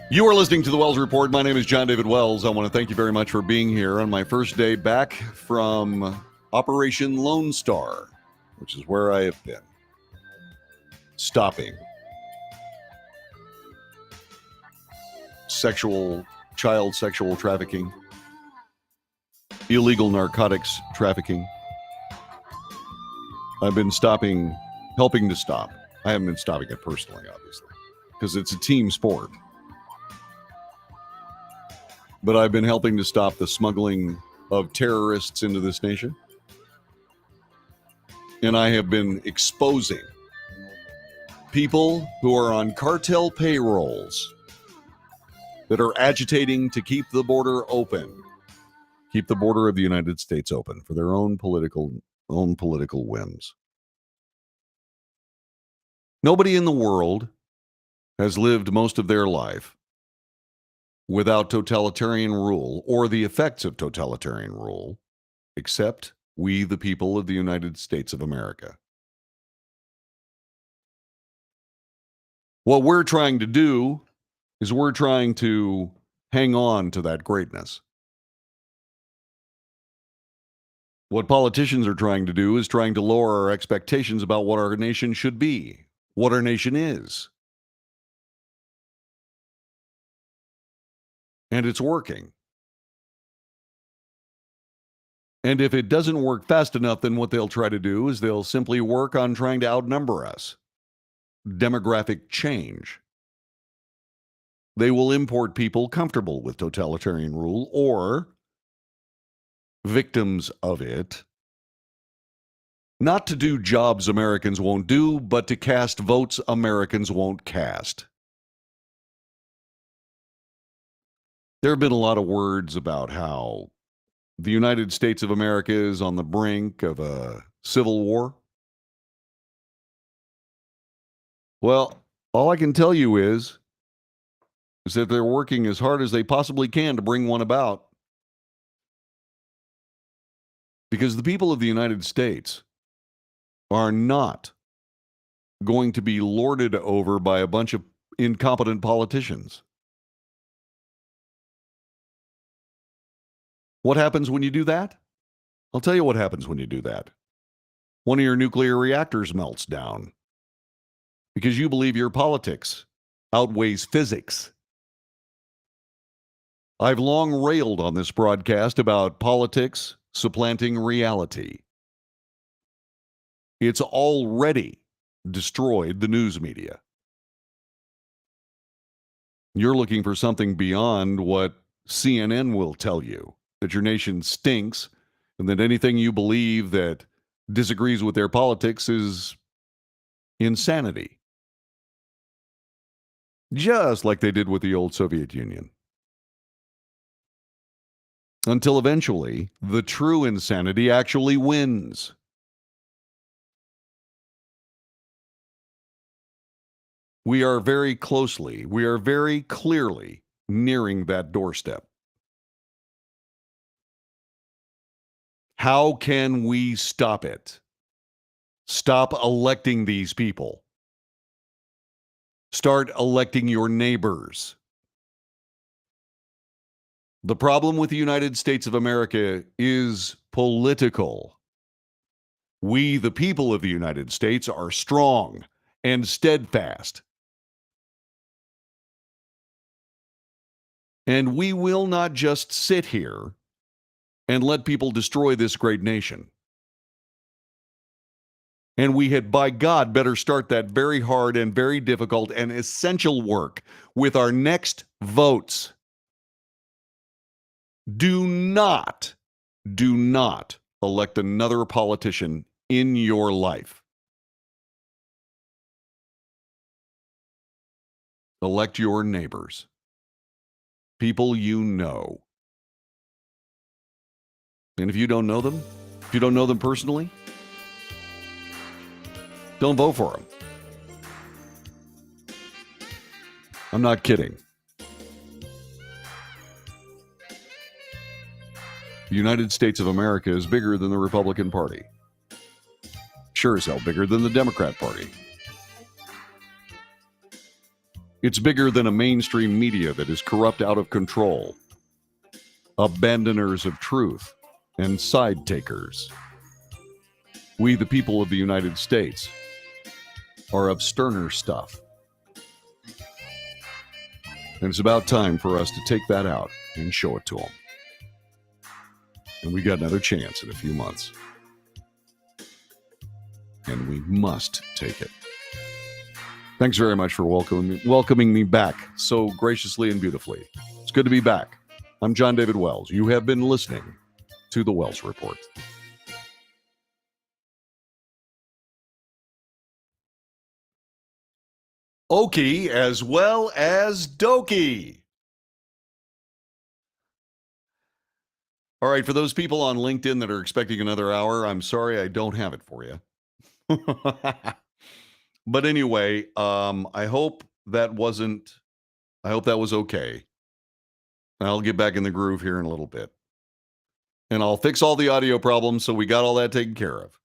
You are listening to the Wells Report. My name is John David Wells. I want to thank you very much for being here on my first day back from Operation Lone Star, which is where I have been. Stopping child sexual trafficking, illegal narcotics trafficking. I've been helping to stop. I haven't been stopping it personally, obviously, because it's a team sport. But I've been helping to stop the smuggling of terrorists into this nation. And I have been exposing people who are on cartel payrolls that are agitating to keep the border open, keep the border of the United States open for their own political whims. Nobody in the world has lived most of their life without totalitarian rule or the effects of totalitarian rule, except we, the people of the United States of America. What we're trying to do is we're trying to hang on to that greatness. What politicians are trying to do is trying to lower our expectations about what our nation should be, what our nation is. And it's working. And if it doesn't work fast enough, then what they'll try to do is they'll simply work on trying to outnumber us. Demographic change. They will import people comfortable with totalitarian rule or victims of it, not to do jobs Americans won't do, but to cast votes Americans won't cast. There have been a lot of words about how the United States of America is on the brink of a civil war. Well, all I can tell you is that they're working as hard as they possibly can to bring one about. Because the people of the United States are not going to be lorded over by a bunch of incompetent politicians. What happens when you do that? I'll tell you what happens when you do that. One of your nuclear reactors melts down because you believe your politics outweighs physics. I've long railed on this broadcast about politics supplanting reality. It's already destroyed the news media. You're looking for something beyond what CNN will tell you, that your nation stinks, and that anything you believe that disagrees with their politics is insanity. Just like they did with the old Soviet Union. Until eventually, the true insanity actually wins. We are very clearly nearing that doorstep. How can we stop it? Stop electing these people. Start electing your neighbors. The problem with the United States of America is political. We, the people of the United States, are strong and steadfast. And we will not just sit here and let people destroy this great nation. And we had, by God, better start that very hard and very difficult and essential work with our next votes. Do not elect another politician in your life. Elect your neighbors. People you know. And if you don't know them, personally, don't vote for them. I'm not kidding. The United States of America is bigger than the Republican Party. Sure as hell bigger than the Democrat Party. It's bigger than a mainstream media that is corrupt out of control, abandoners of truth, and side takers. We, the people of the United States, are of sterner stuff. And it's about time for us to take that out and show it to them. And we got another chance in a few months. And we must take it. Thanks very much for welcoming me back so graciously and beautifully. It's good to be back. I'm John David Wells. You have been listening to The Wells Report. Okie as well as Dokie. All right, for those people on LinkedIn that are expecting another hour, I'm sorry I don't have it for you. But anyway, I hope that was okay. I'll get back in the groove here in a little bit. And I'll fix all the audio problems so we got all that taken care of.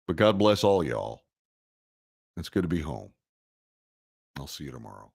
But God bless all y'all. It's good to be home. I'll see you tomorrow.